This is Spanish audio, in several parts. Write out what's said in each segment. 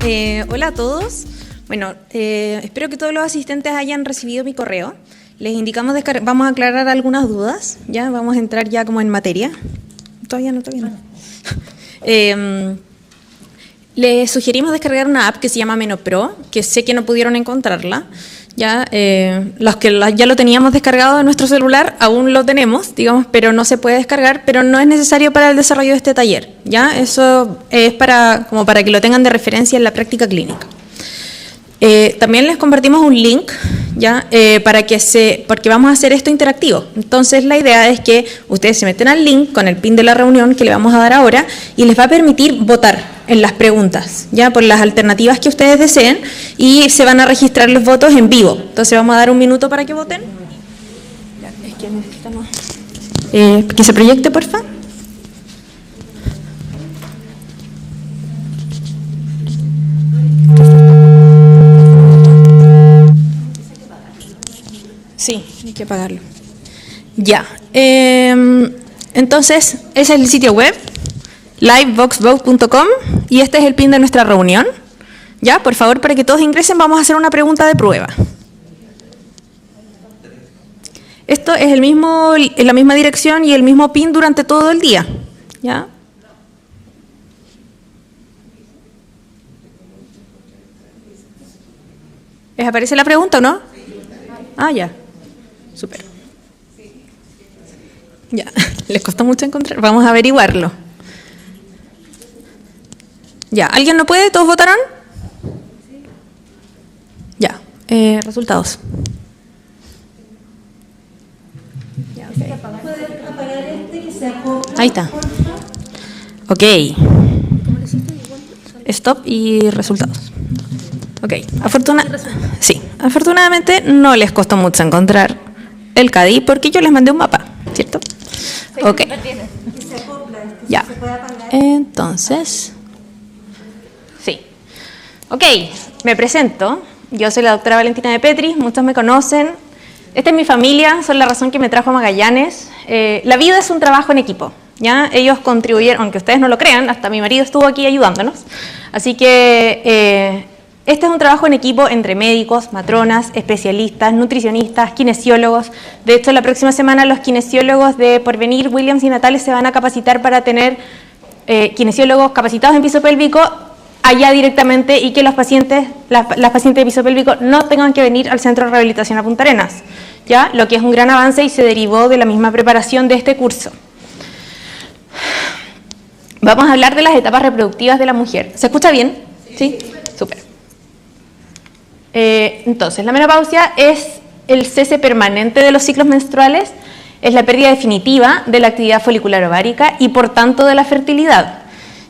Hola a todos. Bueno, espero que todos los asistentes hayan recibido mi correo. Les indicamos, vamos a aclarar algunas dudas, ya vamos a entrar ya como en materia. Todavía no. Les sugerimos descargar una app que se llama MenoPro, que sé que no pudieron encontrarla. Ya, los que ya lo teníamos descargado en nuestro celular, aún lo tenemos, digamos, pero no se puede descargar, pero no es necesario para el desarrollo de este taller. Ya, eso es como para que lo tengan de referencia en la práctica clínica. También les compartimos un link, ¿ya? Porque vamos a hacer esto interactivo. Entonces la idea es que ustedes se meten al link con el pin de la reunión que le vamos a dar ahora y les va a permitir votar en las preguntas, ¿ya? Por las alternativas que ustedes deseen y se van a registrar los votos en vivo. Entonces vamos a dar un minuto para que voten. Es que necesitamos que se proyecte, por favor. Sí, hay que pagarlo. Ya. Entonces, ese es el sitio web, livevoxvote.com, y este es el pin de nuestra reunión. Ya, por favor, para que todos ingresen, vamos a hacer una pregunta de prueba. Esto es la misma dirección y el mismo pin durante todo el día. ¿Ya? ¿Les aparece la pregunta o no? Ah, ya. Súper. Ya, les costó mucho encontrar. Vamos a averiguarlo. Ya, ¿alguien no puede? ¿Todos votaron? Ya, resultados. Ya, okay. Ahí está. Ok. Stop y resultados. Ok, afortunadamente no les costó mucho encontrar el CADI porque yo les mandé un mapa, ¿cierto? Ok. Ya. Entonces, sí. Ok, me presento. Yo soy la doctora Valentina de Petris, muchos me conocen. Esta es mi familia, son la razón que me trajo a Magallanes. La vida es un trabajo en equipo, ¿ya? Ellos contribuyeron, aunque ustedes no lo crean, hasta mi marido estuvo aquí ayudándonos. Así que este es un trabajo en equipo entre médicos, matronas, especialistas, nutricionistas, kinesiólogos. De hecho, la próxima semana los kinesiólogos de Porvenir, Williams y Natales se van a capacitar para tener kinesiólogos capacitados en piso pélvico allá directamente y que los pacientes, las pacientes de piso pélvico no tengan que venir al Centro de Rehabilitación a Punta Arenas, ¿ya? Lo que es un gran avance y se derivó de la misma preparación de este curso. Vamos a hablar de las etapas reproductivas de la mujer. ¿Se escucha bien? ¿Sí? Súper. Entonces, la menopausia es el cese permanente de los ciclos menstruales, es la pérdida definitiva de la actividad folicular ovárica y por tanto de la fertilidad.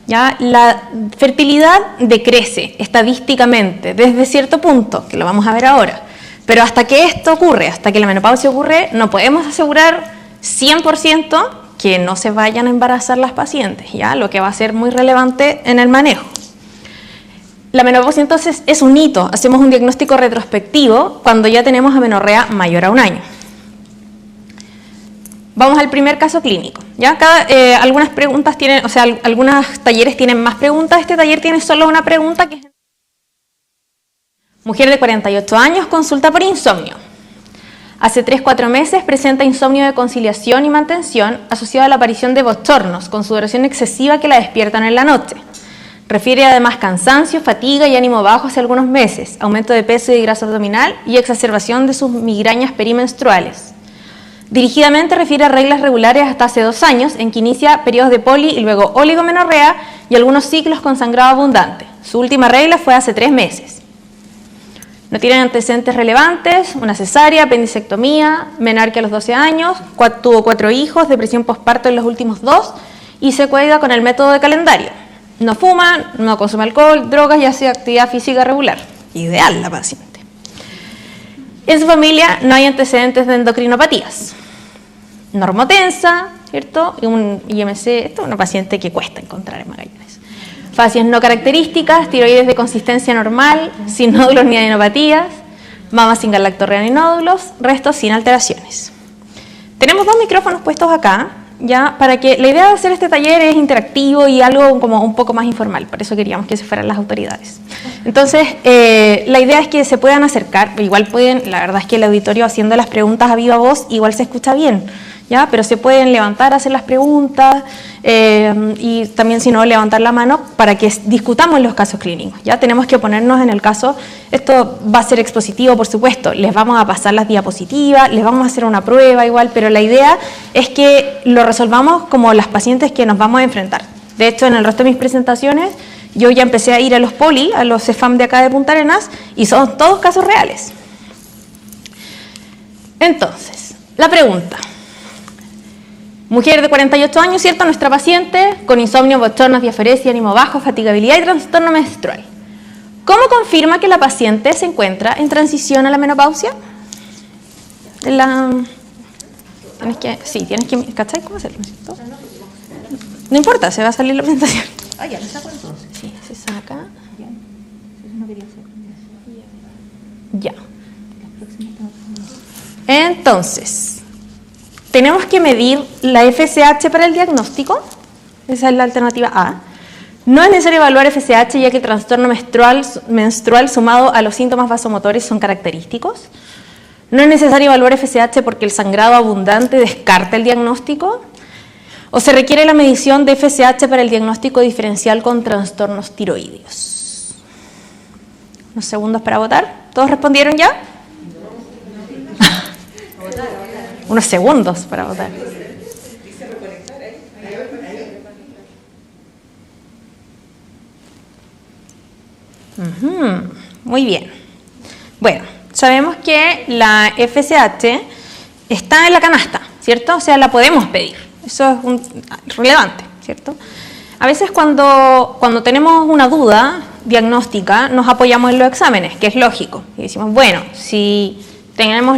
¿Ya? La fertilidad decrece estadísticamente desde cierto punto, que lo vamos a ver ahora, pero hasta que esto ocurre, hasta que la menopausia ocurre, no podemos asegurar 100% que no se vayan a embarazar las pacientes, ¿ya? Lo que va a ser muy relevante en el manejo. La menopausia entonces es un hito, hacemos un diagnóstico retrospectivo cuando ya tenemos amenorrea mayor a 1 año. Vamos al primer caso clínico. ¿Ya? Algunas preguntas tienen, algunos talleres tienen más preguntas, este taller tiene solo una pregunta que es: mujer de 48 años consulta por insomnio. Hace 3-4 meses presenta insomnio de conciliación y mantención asociado a la aparición de bochornos con sudoración excesiva que la despiertan en la noche. Refiere además cansancio, fatiga y ánimo bajo hace algunos meses, aumento de peso y de grasa abdominal y exacerbación de sus migrañas perimenstruales. Dirigidamente refiere a reglas regulares hasta hace 2 años, en que inicia periodos de poli y luego oligomenorrea y algunos ciclos con sangrado abundante. Su última regla fue hace 3 meses. No tienen antecedentes relevantes, una cesárea, apendicectomía, menarquia a los 12 años, tuvo 4 hijos, depresión posparto en los últimos 2 y se cuida con el método de calendario. No fuma, no consume alcohol, drogas y hace actividad física regular. Ideal la paciente. En su familia no hay antecedentes de endocrinopatías. Normotensa, ¿cierto? Y un IMC, esto es una paciente que cuesta encontrar en Magallanes. Fasias no características, tiroides de consistencia normal, sin nódulos ni adenopatías, mama sin galactorrea ni nódulos, restos sin alteraciones. Tenemos 2 micrófonos puestos acá, ya, para que la idea de hacer este taller es interactivo y algo como un poco más informal, por eso queríamos que se fueran las autoridades. Entonces, la idea es que se puedan acercar, igual pueden, la verdad es que el auditorio haciendo las preguntas a viva voz igual se escucha bien, ¿ya? Pero se pueden levantar, hacer las preguntas y también, si no, levantar la mano para que discutamos los casos clínicos. Ya tenemos que ponernos en el caso, esto va a ser expositivo, por supuesto, les vamos a pasar las diapositivas, les vamos a hacer una prueba igual, pero la idea es que lo resolvamos como las pacientes que nos vamos a enfrentar. De hecho, en el resto de mis presentaciones, yo ya empecé a ir a los poli, a los CEFAM de acá de Punta Arenas, y son todos casos reales. Entonces, la pregunta. Mujer de 48 años, ¿cierto? Nuestra paciente con insomnio, bochornos, diaferesia, ánimo bajo, fatigabilidad y trastorno menstrual. ¿Cómo confirma que la paciente se encuentra en transición a la menopausia? Tienes que, ¿cachai? ¿Cómo hacerlo? ¿Cierto? No importa, se va a salir la presentación. Ah, ya, ¿se saca entonces? Sí, se saca. Ya. Eso no quería hacer. Ya. Entonces, tenemos que medir la FSH para el diagnóstico. Esa es la alternativa A. No es necesario evaluar FSH ya que el trastorno menstrual sumado a los síntomas vasomotores son característicos. No es necesario evaluar FSH porque el sangrado abundante descarta el diagnóstico. O se requiere la medición de FSH para el diagnóstico diferencial con trastornos tiroideos. Unos segundos para votar. ¿Todos respondieron ya? Unos segundos para votar. Muy bien. Bueno, sabemos que la FSH está en la canasta, ¿cierto? O sea, la podemos pedir. Eso es relevante, ¿cierto? A veces cuando tenemos una duda diagnóstica, nos apoyamos en los exámenes, que es lógico. Y decimos, bueno, si tenemos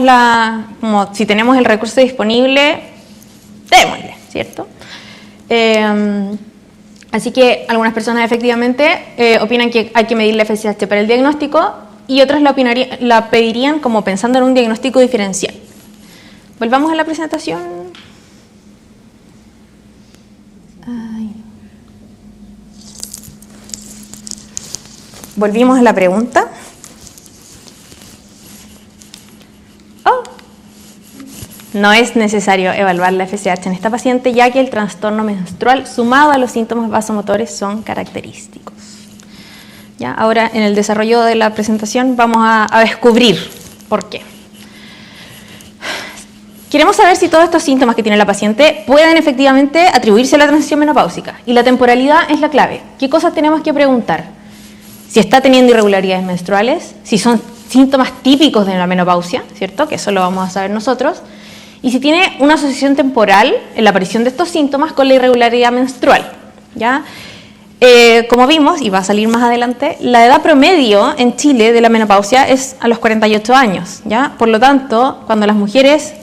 el recurso disponible, démosle, ¿cierto? Así que algunas personas efectivamente opinan que hay que medir la FSH para el diagnóstico y otras la pedirían como pensando en un diagnóstico diferencial. Volvamos a la presentación. Volvimos a la pregunta. No es necesario evaluar la FSH en esta paciente, ya que el trastorno menstrual sumado a los síntomas vasomotores son característicos. ¿Ya? Ahora, en el desarrollo de la presentación, vamos a descubrir por qué. Queremos saber si todos estos síntomas que tiene la paciente pueden efectivamente atribuirse a la transición menopáusica. Y la temporalidad es la clave. ¿Qué cosas tenemos que preguntar? Si está teniendo irregularidades menstruales, si son síntomas típicos de la menopausia, ¿cierto? Que eso lo vamos a saber nosotros. Y si tiene una asociación temporal en la aparición de estos síntomas con la irregularidad menstrual, ¿ya? Como vimos, y va a salir más adelante, la edad promedio en Chile de la menopausia es a los 48 años, ¿ya? Por lo tanto, cuando las mujeres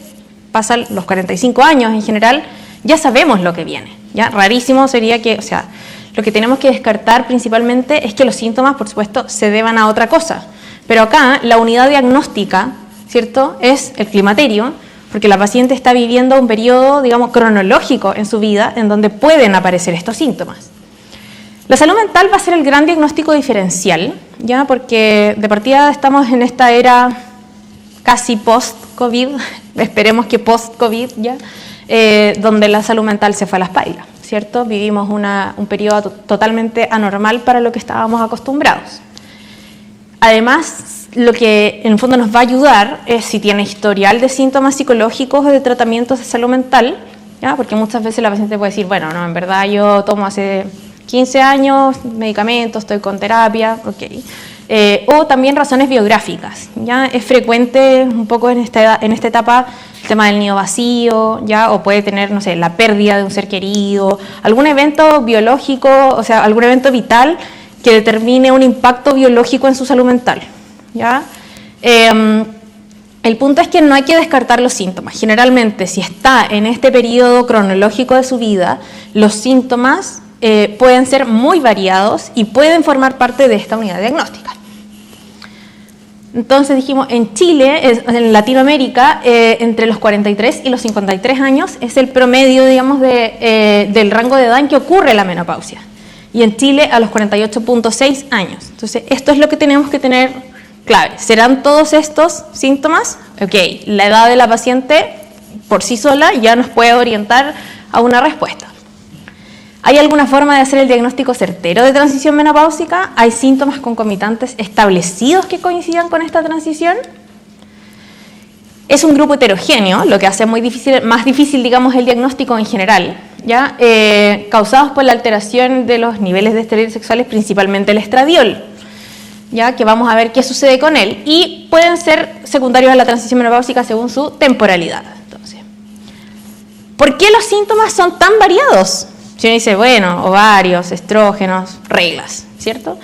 pasan los 45 años en general, ya sabemos lo que viene, ¿ya? Rarísimo sería que, o sea, lo que tenemos que descartar principalmente es que los síntomas, por supuesto, se deban a otra cosa. Pero acá, la unidad diagnóstica, ¿cierto?, es el climaterio, porque la paciente está viviendo un periodo, digamos, cronológico en su vida en donde pueden aparecer estos síntomas. La salud mental va a ser el gran diagnóstico diferencial, ¿ya? Porque de partida estamos en esta era casi post-COVID, esperemos que post-COVID ya, donde la salud mental se fue a las pailas, ¿cierto? Vivimos un periodo totalmente anormal para lo que estábamos acostumbrados. Además, lo que en el fondo nos va a ayudar es si tiene historial de síntomas psicológicos o de tratamientos de salud mental, ¿ya? Porque muchas veces la paciente puede decir, bueno, no, en verdad yo tomo hace 15 años medicamentos, estoy con terapia, ok. O también razones biográficas, ¿ya? Es frecuente un poco en esta etapa el tema del nido vacío, ¿ya? O puede tener, no sé, la pérdida de un ser querido, algún evento biológico, o sea, algún evento vital que determine un impacto biológico en su salud mental, ¿ya? El punto es que no hay que descartar los síntomas. Generalmente, si está en este periodo cronológico de su vida, los síntomas pueden ser muy variados y pueden formar parte de esta unidad diagnóstica. Entonces dijimos, en Chile, en Latinoamérica, entre los 43 y los 53 años es el promedio, digamos, del rango de edad en que ocurre la menopausia. Y en Chile a los 48.6 años. Entonces, esto es lo que tenemos que tener clave. ¿Serán todos estos síntomas? Ok, la edad de la paciente por sí sola ya nos puede orientar a una respuesta. ¿Hay alguna forma de hacer el diagnóstico certero de transición menopáusica? ¿Hay síntomas concomitantes establecidos que coincidan con esta transición? Es un grupo heterogéneo, lo que hace más difícil, digamos, el diagnóstico en general, ¿ya? Causados por la alteración de los niveles de esteroides sexuales, principalmente el estradiol, ¿ya? Que vamos a ver qué sucede con él, y pueden ser secundarios a la transición menopáusica según su temporalidad. Entonces, ¿por qué los síntomas son tan variados? Si uno dice, bueno, ovarios, estrógenos, reglas, ¿cierto?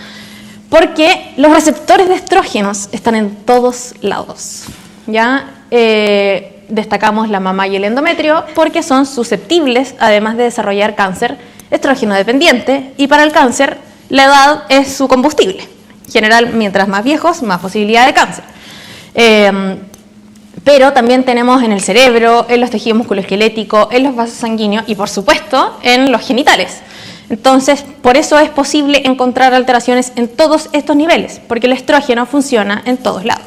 Porque los receptores de estrógenos están en todos lados, ¿ya? Destacamos la mama y el endometrio porque son susceptibles, además de desarrollar cáncer estrógeno dependiente, y para el cáncer la edad es su combustible. En general, mientras más viejos, más posibilidad de cáncer. Pero también tenemos en el cerebro, en los tejidos musculoesqueléticos, en los vasos sanguíneos y, por supuesto, en los genitales. Entonces, por eso es posible encontrar alteraciones en todos estos niveles, porque el estrógeno funciona en todos lados.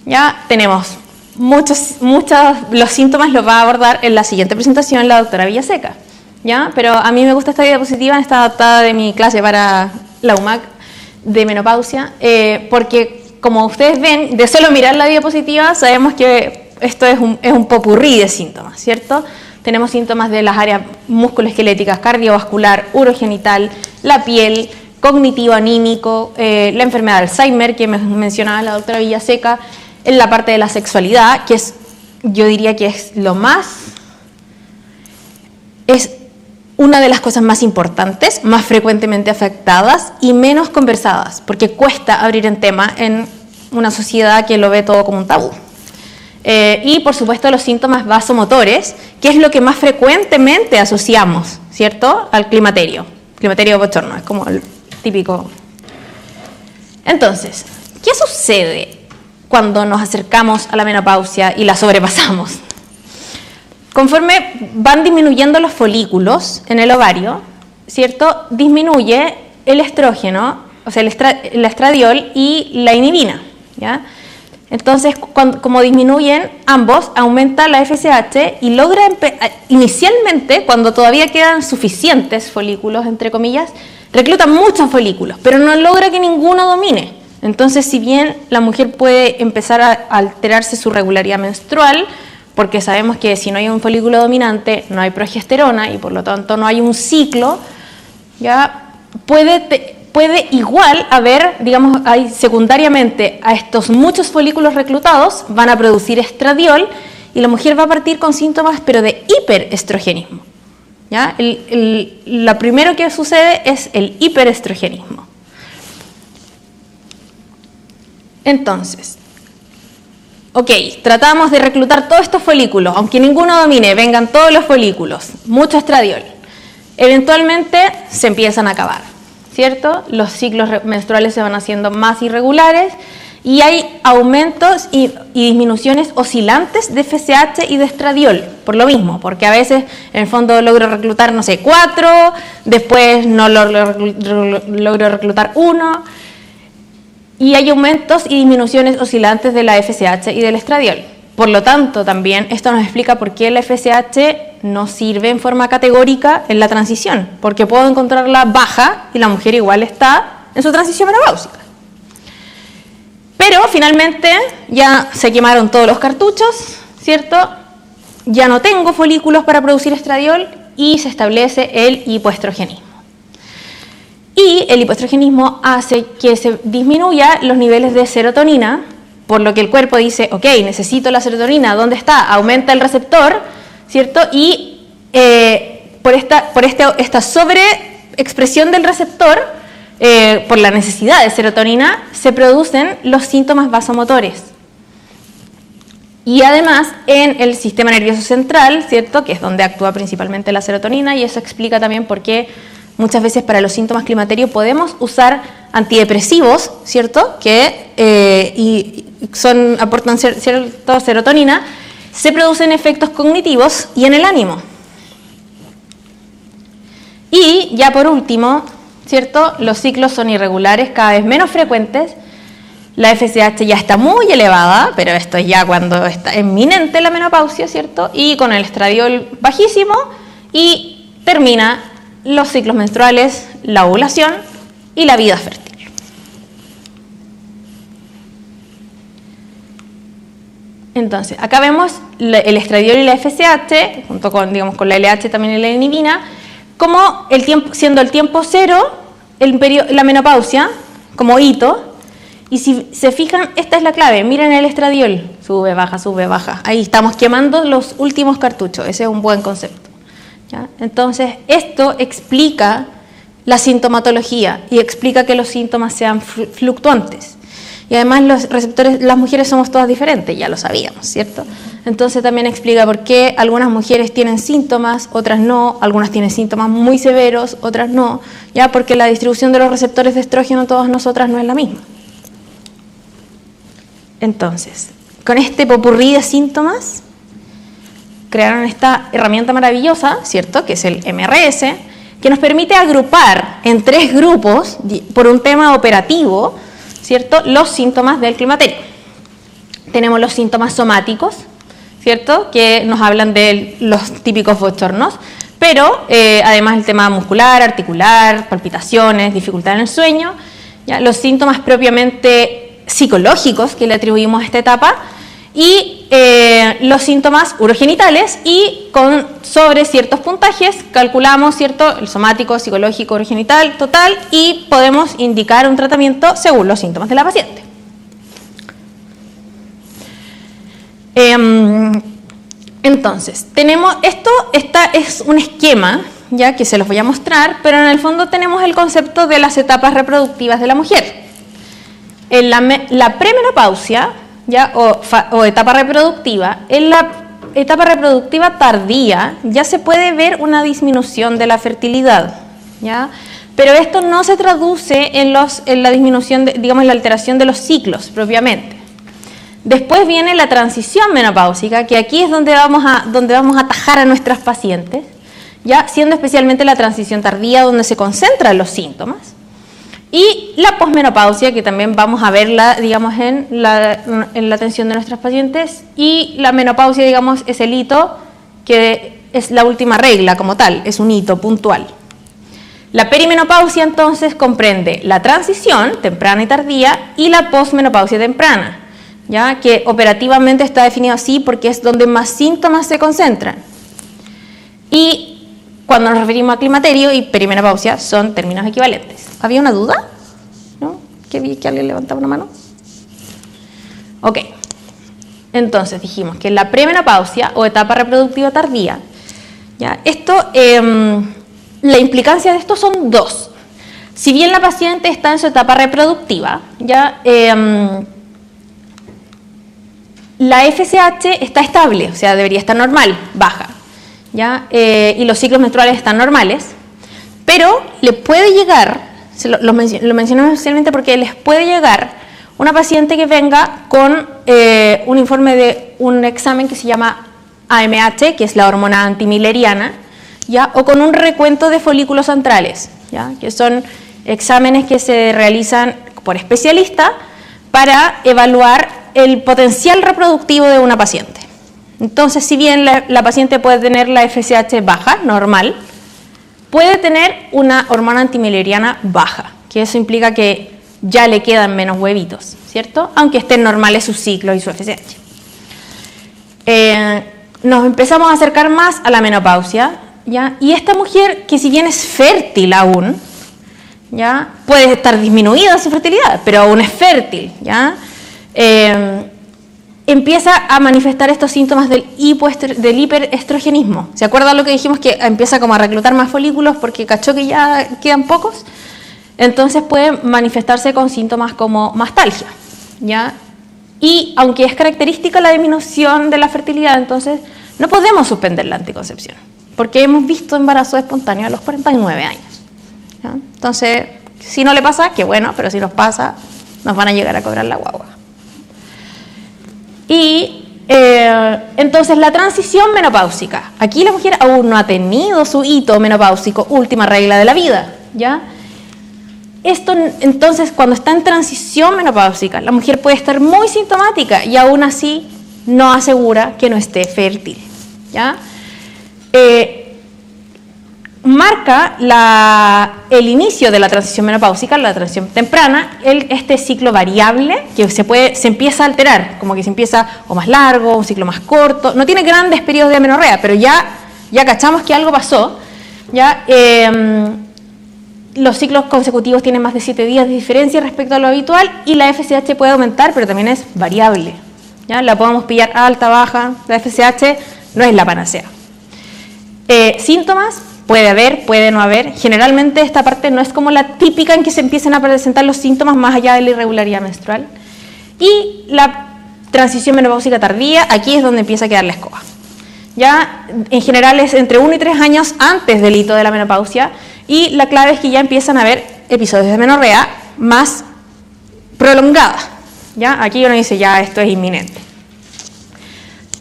Ya tenemos los síntomas los va a abordar en la siguiente presentación la doctora Villaseca, ¿ya? Pero a mí me gusta esta diapositiva, está adaptada de mi clase para la UMAC de menopausia, porque como ustedes ven, de solo mirar la diapositiva sabemos que esto es un popurrí de síntomas, ¿cierto? Tenemos síntomas de las áreas musculoesqueléticas, cardiovascular, urogenital, la piel, cognitivo-anímico, la enfermedad de Alzheimer, que mencionaba la doctora Villaseca, en la parte de la sexualidad, que es, yo diría que es una de las cosas más importantes, más frecuentemente afectadas y menos conversadas, porque cuesta abrir en tema en una sociedad que lo ve todo como un tabú. Y por supuesto los síntomas vasomotores, que es lo que más frecuentemente asociamos, ¿cierto?, al climaterio bochorno, es como el típico. Entonces, ¿qué sucede cuando nos acercamos a la menopausia y la sobrepasamos? Conforme van disminuyendo los folículos en el ovario, ¿cierto?, disminuye el estrógeno, o sea, el estradiol y la inhibina, ¿ya? Entonces, como disminuyen ambos, aumenta la FSH y logra, inicialmente, cuando todavía quedan suficientes folículos, entre comillas, recluta muchos folículos, pero no logra que ninguno domine. Entonces, si bien la mujer puede empezar a alterarse su regularidad menstrual, porque sabemos que si no hay un folículo dominante, no hay progesterona y por lo tanto no hay un ciclo, ya puede igual haber, digamos, hay secundariamente a estos muchos folículos reclutados, van a producir estradiol y la mujer va a partir con síntomas, pero de hiperestrogenismo, ¿ya? Lo primero que sucede es el hiperestrogenismo. Entonces, ok, tratamos de reclutar todos estos folículos, aunque ninguno domine, vengan todos los folículos, mucho estradiol. Eventualmente se empiezan a acabar, ¿cierto? Los ciclos menstruales se van haciendo más irregulares y hay aumentos y disminuciones oscilantes de FSH y de estradiol, por lo mismo, porque a veces en el fondo logro reclutar, no sé, 4, después no logro reclutar 1, y hay aumentos y disminuciones oscilantes de la FSH y del estradiol. Por lo tanto, también esto nos explica por qué la FSH no sirve en forma categórica en la transición, porque puedo encontrarla baja y la mujer igual está en su transición menopáusica. Pero finalmente ya se quemaron todos los cartuchos, ¿cierto? Ya no tengo folículos para producir estradiol y se establece el hipoestrogenismo. Y el hipoestrogenismo hace que se disminuya los niveles de serotonina, por lo que el cuerpo dice, ok, necesito la serotonina, ¿dónde está? Aumenta el receptor, ¿cierto? Y por esta sobreexpresión del receptor, por la necesidad de serotonina, se producen los síntomas vasomotores. Y además en el sistema nervioso central, ¿cierto?, que es donde actúa principalmente la serotonina, y eso explica también por qué muchas veces para los síntomas climaterios podemos usar antidepresivos, ¿cierto? Que aportan cierta serotonina, se producen efectos cognitivos y en el ánimo. Y ya por último, ¿cierto? Los ciclos son irregulares, cada vez menos frecuentes. La FSH ya está muy elevada, pero esto es ya cuando está inminente la menopausia, ¿cierto? Y con el estradiol bajísimo y termina los ciclos menstruales, la ovulación y la vida fértil. Entonces, acá vemos el estradiol y la FSH, junto con, digamos, con la LH también y la L-inhibina, como siendo el tiempo cero, la menopausia, como hito. Y si se fijan, esta es la clave, miren el estradiol, sube, baja, ahí estamos quemando los últimos cartuchos, ese es un buen concepto, ¿ya? Entonces, esto explica la sintomatología y explica que los síntomas sean fluctuantes. Y además los receptores, las mujeres somos todas diferentes, ya lo sabíamos, ¿cierto? Entonces también explica por qué algunas mujeres tienen síntomas, otras no, algunas tienen síntomas muy severos, otras no, ya porque la distribución de los receptores de estrógeno todas nosotras no es la misma. Entonces, con este popurrí de síntomas, crearon esta herramienta maravillosa, ¿cierto?, que es el MRS, que nos permite agrupar en 3 grupos, por un tema operativo, ¿cierto?, los síntomas del climaterio. Tenemos los síntomas somáticos, ¿cierto?, que nos hablan de los típicos bochornos, pero además el tema muscular, articular, palpitaciones, dificultad en el sueño, ¿ya? Los síntomas propiamente psicológicos que le atribuimos a esta etapa y los síntomas urogenitales y sobre ciertos puntajes calculamos, ¿cierto?, el somático, psicológico, urogenital, total y podemos indicar un tratamiento según los síntomas de la paciente. Entonces, esta es un esquema, ya que se los voy a mostrar, pero en el fondo tenemos el concepto de las etapas reproductivas de la mujer. En la premenopausia, ¿ya? O etapa reproductiva, en la etapa reproductiva tardía ya se puede ver una disminución de la fertilidad, ¿ya? Pero esto no se traduce en la disminución, digamos, en la alteración de los ciclos propiamente. Después viene la transición menopáusica, que aquí es donde vamos a atajar a nuestras pacientes, ¿ya? Siendo especialmente la transición tardía donde se concentran los síntomas. Y la posmenopausia, que también vamos a verla, digamos, en la atención de nuestras pacientes. Y la menopausia, digamos, es el hito que es la última regla como tal, es un hito puntual. La perimenopausia, entonces, comprende la transición temprana y tardía y la posmenopausia temprana, ¿ya? Que operativamente está definido así porque es donde más síntomas se concentran. Y cuando nos referimos a climaterio y perimenopausia son términos equivalentes. ¿Había una duda? ¿No? ¿Que vi que alguien levantaba una mano? Ok. Entonces dijimos que la premenopausia o etapa reproductiva tardía, ¿ya? La implicancia de esto son 2. Si bien la paciente está en su etapa reproductiva, ¿ya? La FSH está estable, o sea, debería estar normal, baja, ¿ya? Y los ciclos menstruales están normales, pero le puede llegar, lo mencionamos especialmente porque les puede llegar una paciente que venga con un informe de un examen que se llama AMH, que es la hormona antimileriana, ¿ya? O con un recuento de folículos antrales, ¿ya? Que son exámenes que se realizan por especialista para evaluar el potencial reproductivo de una paciente. Entonces, si bien la paciente puede tener la FSH baja, normal, puede tener una hormona antimileriana baja, que eso implica que ya le quedan menos huevitos, ¿cierto? Aunque estén normales sus ciclos y su FSH. Nos empezamos a acercar más a la menopausia, ¿ya? Y esta mujer, que si bien es fértil aún, ¿ya? Puede estar disminuida su fertilidad, pero aún es fértil, ¿ya? Empieza a manifestar estos síntomas del hiperestrogenismo. ¿Se acuerdan lo que dijimos? Que empieza como a reclutar más folículos porque cachó que ya quedan pocos. Entonces puede manifestarse con síntomas como mastalgia, ¿ya? Y aunque es característica la disminución de la fertilidad, entonces no podemos suspender la anticoncepción porque hemos visto embarazo espontáneo a los 49 años, ¿ya? Entonces, si no le pasa, qué bueno, pero si nos pasa, nos van a llegar a cobrar la guagua. Y entonces la transición menopáusica. Aquí la mujer aún no ha tenido su hito menopáusico, última regla de la vida, ¿ya? Esto, entonces, cuando está en transición menopáusica, la mujer puede estar muy sintomática y aún así no asegura que no esté fértil, ¿ya? Marca el inicio de la transición menopáusica, la transición temprana, este ciclo variable que se empieza a alterar, como que se empieza o más largo, un ciclo más corto, no tiene grandes periodos de amenorrea, pero ya cachamos que algo pasó, ya los ciclos consecutivos tienen más de 7 días de diferencia respecto a lo habitual y la FSH puede aumentar, pero también es variable, ¿ya? La podemos pillar alta, baja, la FSH no es la panacea. Síntomas. Puede haber, puede no haber. Generalmente esta parte no es como la típica en que se empiezan a presentar los síntomas más allá de la irregularidad menstrual. Y la transición menopáusica tardía, aquí es donde empieza a quedar la escoba. Ya en general es entre 1 y 3 años antes del hito de la menopausia y la clave es que ya empiezan a haber episodios de menorrea más prolongada. ¿Ya? Aquí uno dice ya esto es inminente.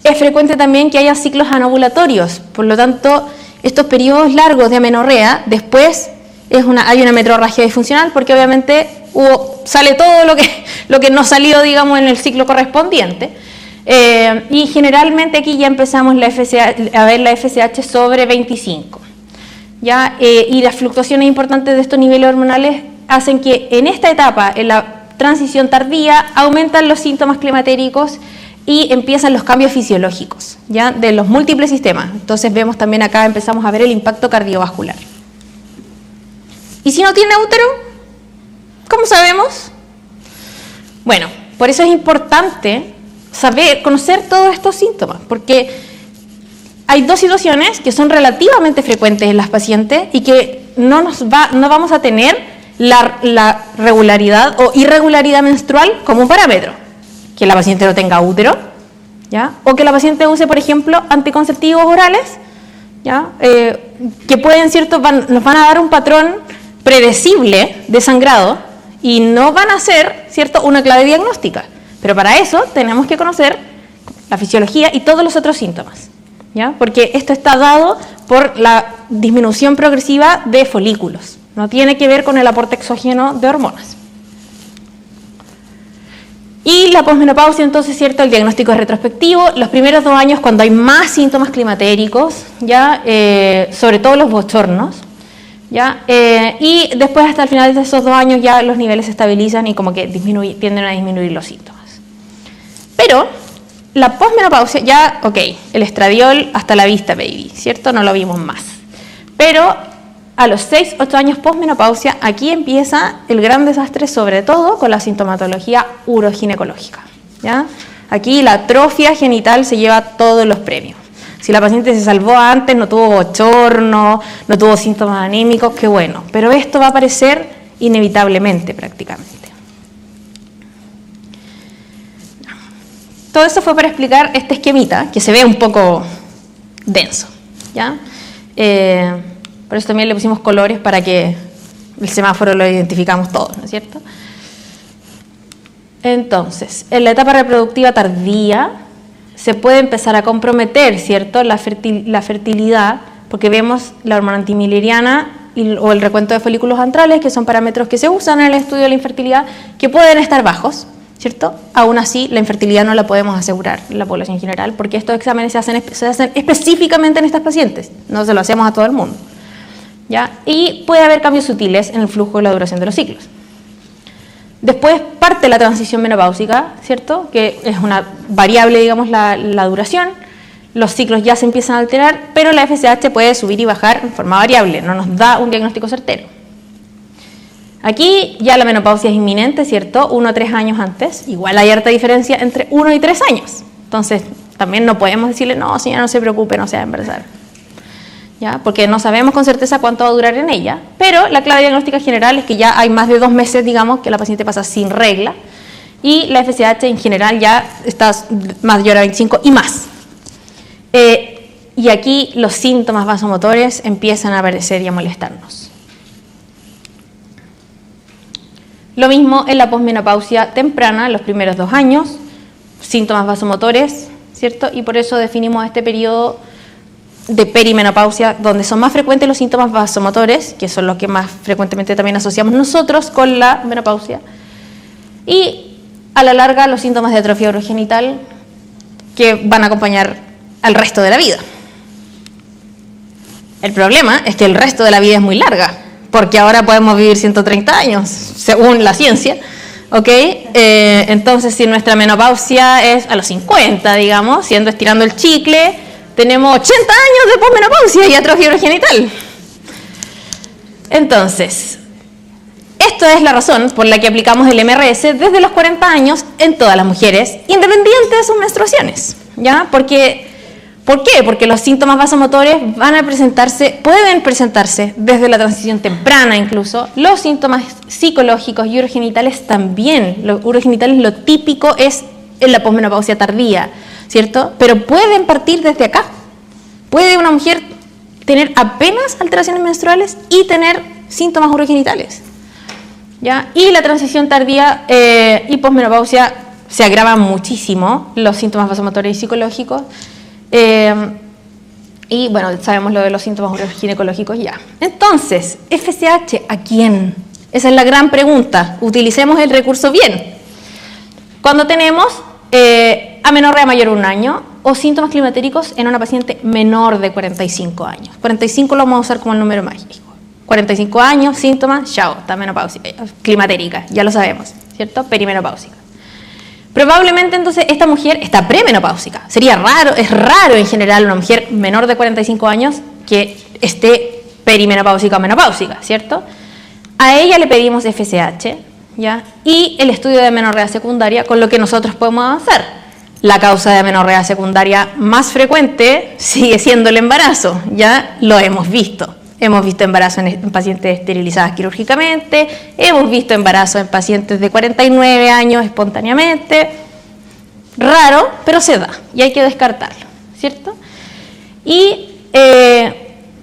Es frecuente también que haya ciclos anovulatorios, por lo tanto estos periodos largos de amenorrea, después hay una metrorragia disfuncional porque obviamente sale todo lo que no salió, digamos, en el ciclo correspondiente. Y generalmente aquí ya empezamos a ver la FSH sobre 25. ¿Ya? Y las fluctuaciones importantes de estos niveles hormonales hacen que en esta etapa, en la transición tardía, aumentan los síntomas climatéricos y empiezan los cambios fisiológicos, ¿ya? De los múltiples sistemas. Entonces vemos también acá, empezamos a ver el impacto cardiovascular. ¿Y si no tiene útero? ¿Cómo sabemos? Bueno, por eso es importante conocer todos estos síntomas, porque hay dos situaciones que son relativamente frecuentes en las pacientes y que no vamos a tener la regularidad o irregularidad menstrual como un parámetro. Que la paciente no tenga útero, ¿ya? O que la paciente use, por ejemplo, anticonceptivos orales, ¿ya? Que nos van a dar un patrón predecible de sangrado y no van a ser, ¿cierto?, una clave diagnóstica. Pero para eso tenemos que conocer la fisiología y todos los otros síntomas, ¿ya? Porque esto está dado por la disminución progresiva de folículos, no tiene que ver con el aporte exógeno de hormonas. Y la posmenopausia, entonces, ¿cierto? El diagnóstico es retrospectivo. Los primeros 2 años, cuando hay más síntomas climatéricos, ¿ya? Sobre todo los bochornos, ¿ya? Y después, hasta el final de esos 2 años, ya los niveles se estabilizan y como que tienden a disminuir los síntomas. Pero la posmenopausia, ya, ok, el estradiol hasta la vista, baby, ¿cierto? No lo vimos más. Pero a los 6-8 años posmenopausia, aquí empieza el gran desastre, sobre todo con la sintomatología uroginecológica, ¿ya? Aquí la atrofia genital se lleva todos los premios. Si la paciente se salvó antes, no tuvo bochorno, no tuvo síntomas anímicos, qué bueno. Pero esto va a aparecer inevitablemente prácticamente. Todo eso fue para explicar este esquemita, que se ve un poco denso, ¿ya? Por eso también le pusimos colores para que el semáforo lo identificamos todos, ¿no es cierto? Entonces, en la etapa reproductiva tardía se puede empezar a comprometer, ¿cierto?, la fertilidad, porque vemos la hormona antimileriana o el recuento de folículos antrales, que son parámetros que se usan en el estudio de la infertilidad, que pueden estar bajos, ¿cierto? Aún así, la infertilidad no la podemos asegurar en la población general, porque estos exámenes se hacen específicamente en estas pacientes, no se lo hacemos a todo el mundo, ¿ya? Y puede haber cambios sutiles en el flujo y la duración de los ciclos. Después parte la transición menopáusica, ¿cierto? Que es una variable, digamos, la duración. Los ciclos ya se empiezan a alterar, pero la FSH puede subir y bajar en forma variable, no nos da un diagnóstico certero. Aquí ya la menopausia es inminente, ¿cierto? 1 o 3 años antes. Igual hay harta diferencia entre 1 y 3 años. Entonces, también no podemos decirle, no, señora, no se preocupe, no se va a embarazar, ¿ya? Porque no sabemos con certeza cuánto va a durar en ella, pero la clave diagnóstica general es que ya hay más de 2 meses, digamos, que la paciente pasa sin regla, y la FSH en general ya está mayor a 25 y más. Y aquí los síntomas vasomotores empiezan a aparecer y a molestarnos. Lo mismo en la posmenopausia temprana, los primeros 2 años, síntomas vasomotores, ¿cierto? Y por eso definimos este periodo de perimenopausia, donde son más frecuentes los síntomas vasomotores, que son los que más frecuentemente también asociamos nosotros con la menopausia, y a la larga los síntomas de atrofia urogenital, que van a acompañar al resto de la vida. El problema es que el resto de la vida es muy larga, porque ahora podemos vivir 130 años, según la ciencia, ¿ok? Entonces, si nuestra menopausia es a los 50, digamos, siendo estirando el chicle, tenemos 80 años de posmenopausia y atrofia urogenital. Entonces, esta es la razón por la que aplicamos el MRS desde los 40 años en todas las mujeres, independiente de sus menstruaciones, ¿ya? ¿Por qué? Porque los síntomas vasomotores pueden presentarse desde la transición temprana incluso. Los síntomas psicológicos y urogenitales también. Los urogenitales, lo típico es en la posmenopausia tardía, ¿cierto? Pero pueden partir desde acá. Puede una mujer tener apenas alteraciones menstruales y tener síntomas urogenitales, ¿ya? Y la transición tardía y posmenopausia se agravan muchísimo los síntomas vasomotores y psicológicos. Y bueno, sabemos lo de los síntomas uroginecológicos ya. Entonces, FSH, ¿a quién? Esa es la gran pregunta. Utilicemos el recurso bien. Cuando tenemos amenorrea mayor a 1 año o síntomas climatéricos en una paciente menor de 45 años. 45 lo vamos a usar como el número mágico. 45 años, síntomas, chao, está menopáusica, climatérica, ya lo sabemos, ¿cierto? Perimenopáusica. Probablemente entonces esta mujer está premenopáusica. Sería raro, es raro en general una mujer menor de 45 años que esté perimenopáusica o menopáusica, ¿cierto? A ella le pedimos FSH, ¿ya? Y el estudio de amenorrea secundaria, con lo que nosotros podemos avanzar. La causa de amenorrea secundaria más frecuente sigue siendo el embarazo, ya lo hemos visto. Hemos visto embarazo en pacientes esterilizadas quirúrgicamente, hemos visto embarazo en pacientes de 49 años espontáneamente. Raro, pero se da y hay que descartarlo, ¿cierto? Y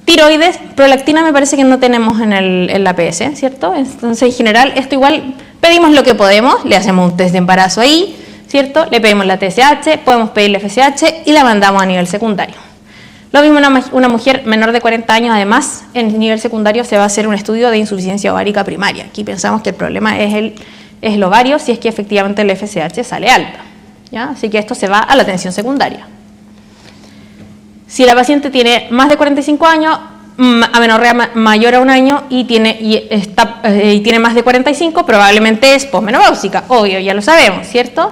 tiroides, prolactina me parece que no tenemos en la PS, ¿cierto? Entonces, en general, esto igual pedimos lo que podemos, le hacemos un test de embarazo ahí, ¿cierto? Le pedimos la TSH, podemos pedirle FSH y la mandamos a nivel secundario. Lo mismo una mujer menor de 40 años, además, en nivel secundario se va a hacer un estudio de insuficiencia ovárica primaria. Aquí pensamos que el problema es el ovario, si es que efectivamente el FSH sale alta, ¿ya? Así que esto se va a la atención secundaria. Si la paciente tiene más de 45 años, amenorrea mayor a 1 año y tiene más de 45, probablemente es posmenopáusica, obvio, ya lo sabemos, ¿cierto?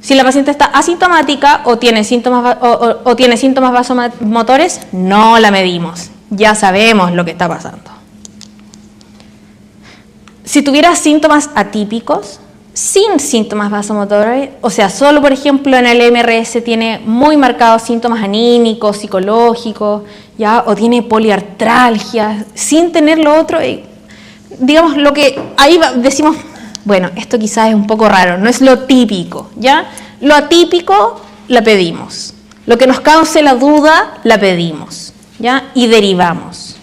Si la paciente está asintomática o tiene síntomas vasomotores, no la medimos. Ya sabemos lo que está pasando. Si tuviera síntomas atípicos, sin síntomas vasomotores, o sea, solo por ejemplo en el MRS tiene muy marcados síntomas anímicos, psicológicos, ¿ya? O tiene poliartralgia, sin tener lo otro, digamos lo que ahí decimos, bueno, esto quizás es un poco raro, no es lo típico, ¿ya? Lo atípico la pedimos, lo que nos cause la duda la pedimos, ¿ya? Y derivamos.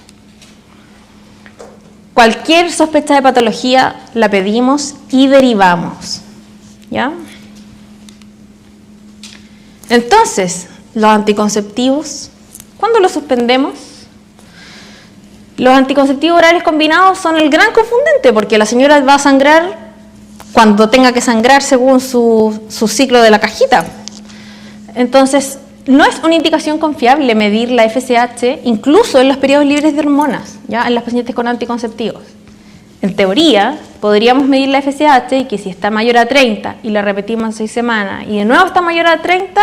Cualquier sospecha de patología la pedimos y derivamos, ¿ya? Entonces, los anticonceptivos, ¿cuándo los suspendemos? Los anticonceptivos orales combinados son el gran confundente porque la señora va a sangrar cuando tenga que sangrar según su ciclo de la cajita. Entonces, no es una indicación confiable medir la FSH, incluso en los periodos libres de hormonas, ¿ya? En las pacientes con anticonceptivos. En teoría, podríamos medir la FSH y que si está mayor a 30 y la repetimos en 6 semanas y de nuevo está mayor a 30,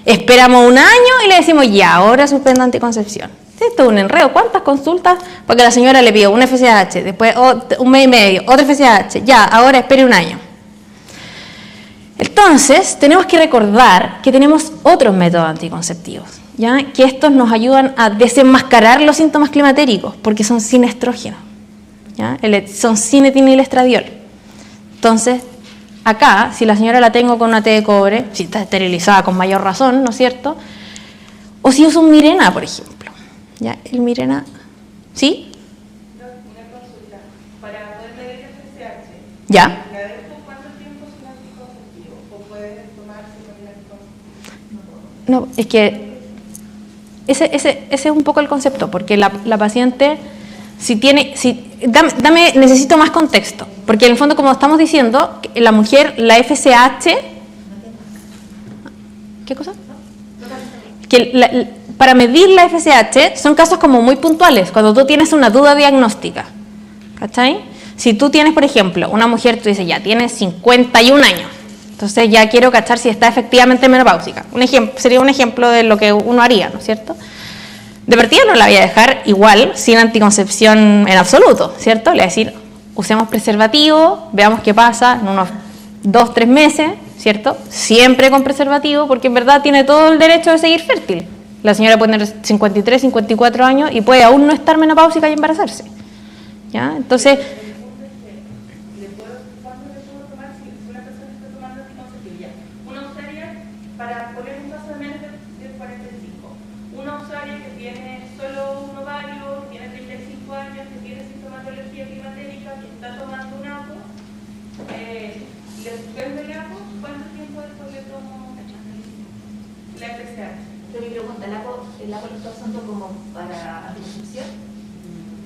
esperamos 1 año y le decimos ya, ahora suspenda anticoncepción. Esto es un enredo. ¿Cuántas consultas? Porque la señora le pidió un FSH, después 1 mes y medio, otro FSH, ya, ahora espere 1 año. Entonces, tenemos que recordar que tenemos otros métodos anticonceptivos, ¿ya? Que estos nos ayudan a desenmascarar los síntomas climatéricos, porque son sin estrógeno, ¿ya? Son sin etinilestradiol. Entonces, acá, si la señora la tengo con una T de cobre, si está esterilizada con mayor razón, ¿no es cierto? O si uso un Mirena, por ejemplo. ¿Ya? El Mirena, ¿sí? Una consulta para poder medir el FSH. ¿Ya? ¿Cuánto tiempo es un anticonceptivo? ¿O puedes tomarse con el anticonceptivo? No, es que ese es un poco el concepto, porque la paciente, necesito más contexto, porque en el fondo, como estamos diciendo, la mujer, la FSH, ¿qué cosa? Para medir la FSH son casos como muy puntuales, cuando tú tienes una duda diagnóstica, ¿cachai? Si tú tienes, por ejemplo, una mujer, tú dices, ya, tiene 51 años, entonces ya quiero cachar si está efectivamente menopáusica. Sería un ejemplo de lo que uno haría, ¿no es cierto? De partida no la voy a dejar igual, sin anticoncepción en absoluto, ¿cierto? Le voy a decir, usemos preservativo, veamos qué pasa en unos 2-3 meses, ¿cierto? Siempre con preservativo, porque en verdad tiene todo el derecho de seguir fértil. La señora puede tener 53, 54 años y puede aún no estar menopáusica y embarazarse, ¿ya? Entonces, ¿Cuándo le puedo tomar si una persona está tomando anticonceptivo? Una usuaria, para poner un caso de menos de 45, una usuaria que tiene solo un ovario, que tiene 35 años, que tiene sintomatología climatérica, que está tomando un APO, ¿le suspendo el APO? ¿Cuánto tiempo después le tomo la FSH? Pero mi pregunta, ¿el APO lo está usando como para anticoncepción?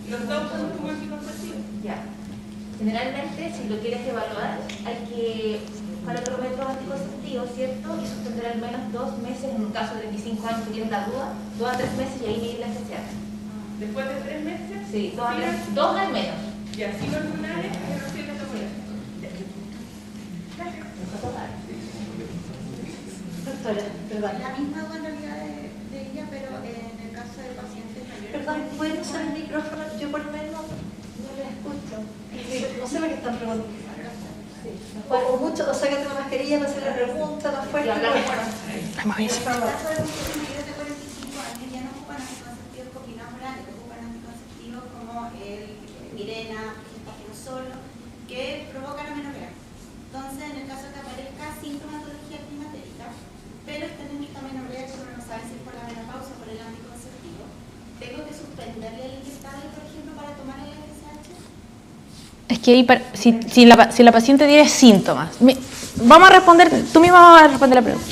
¿Lo está usando como anticonceptivo? Ya. Generalmente, si lo quieres evaluar, hay que buscar otro método anticonceptivo, ¿cierto? Y suspender al menos 2 meses, en un caso de 25 años que tienes la duda, 2 a 3 meses y ahí medir la FSH. ¿Después de 3 meses? Sí, 2 al menos. Y así hormonales, que no sirve la mujer. Doctora, perdón. La misma tonalidad de ella, pero en el caso de pacientes mayores. Perdón, ¿pueden usar el micrófono? Yo por lo menos no les escucho. No sé lo que están preguntando. Sí. O mucho, o sácate la mascarilla para hacer la pregunta más fuerte. En el caso de mujeres mayores de 45 años ya no ocupan anticonceptivos combinados, ocupan anticonceptivos como el Mirena, Progestasol, que provocan amenorrea. Entonces, en el caso que aparezca sintomatología climatérica, pero estén en esta amenorrea que uno no sabe si es por la menopausia o por el anticonceptivo, tengo que suspenderle el inyectable, por ejemplo, para tomar el FSH. es que si la paciente tiene síntomas, vamos a responder, tú misma vas a responder la pregunta.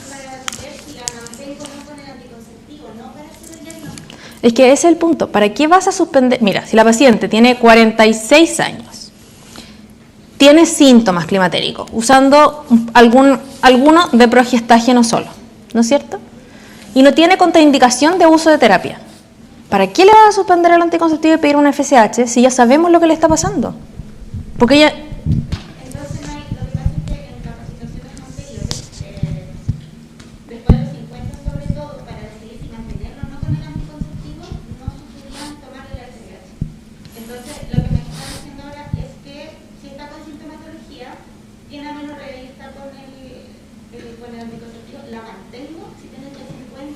Para ver si la mantengo o no con el anticonceptivo, no para hacer el diagnóstico. Es que ese es el punto. ¿Para qué vas a suspender? Mira, si la paciente tiene 46 años, tiene síntomas climatéricos, usando alguno de progestágeno solo, ¿no es cierto? Y no tiene contraindicación de uso de terapia. ¿Para qué le vas a suspender el anticonceptivo y pedir una FSH si ya sabemos lo que le está pasando? Porque ella... Entonces, lo que pasa es que en capacitaciones anteriores, después de los 50 sobre todo, para decidir si mantenerlo o no con el anticonceptivo, no sugerían tomar el FSH. Entonces, lo que me están diciendo ahora es que si está con sintomatología, tiene amenorrea y está con el anticonceptivo, la mantengo, si tiene ya 50,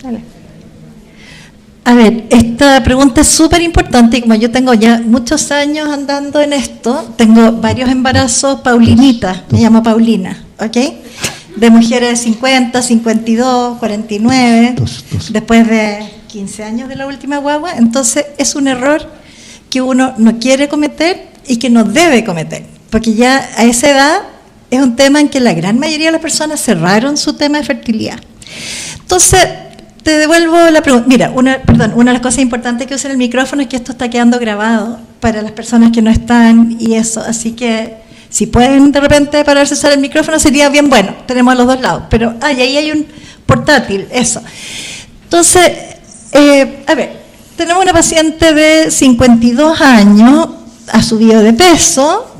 52. Dale. A ver, esta pregunta es súper importante y como yo tengo ya muchos años andando en esto, tengo varios embarazos paulinitas, me llamo Paulina, ¿ok? De mujeres de 50, 52, 49, después de 15 años de la última guagua, entonces es un error que uno no quiere cometer y que no debe cometer, porque ya a esa edad es un tema en que la gran mayoría de las personas cerraron su tema de fertilidad. Entonces, te devuelvo la pregunta. Mira, una de las cosas importantes que usa el micrófono es que esto está quedando grabado para las personas que no están y eso, así que si pueden de repente pararse a usar el micrófono sería bien bueno, tenemos a los dos lados, pero y ahí hay un portátil, eso. Entonces, a ver, tenemos una paciente de 52 años, ha subido de peso,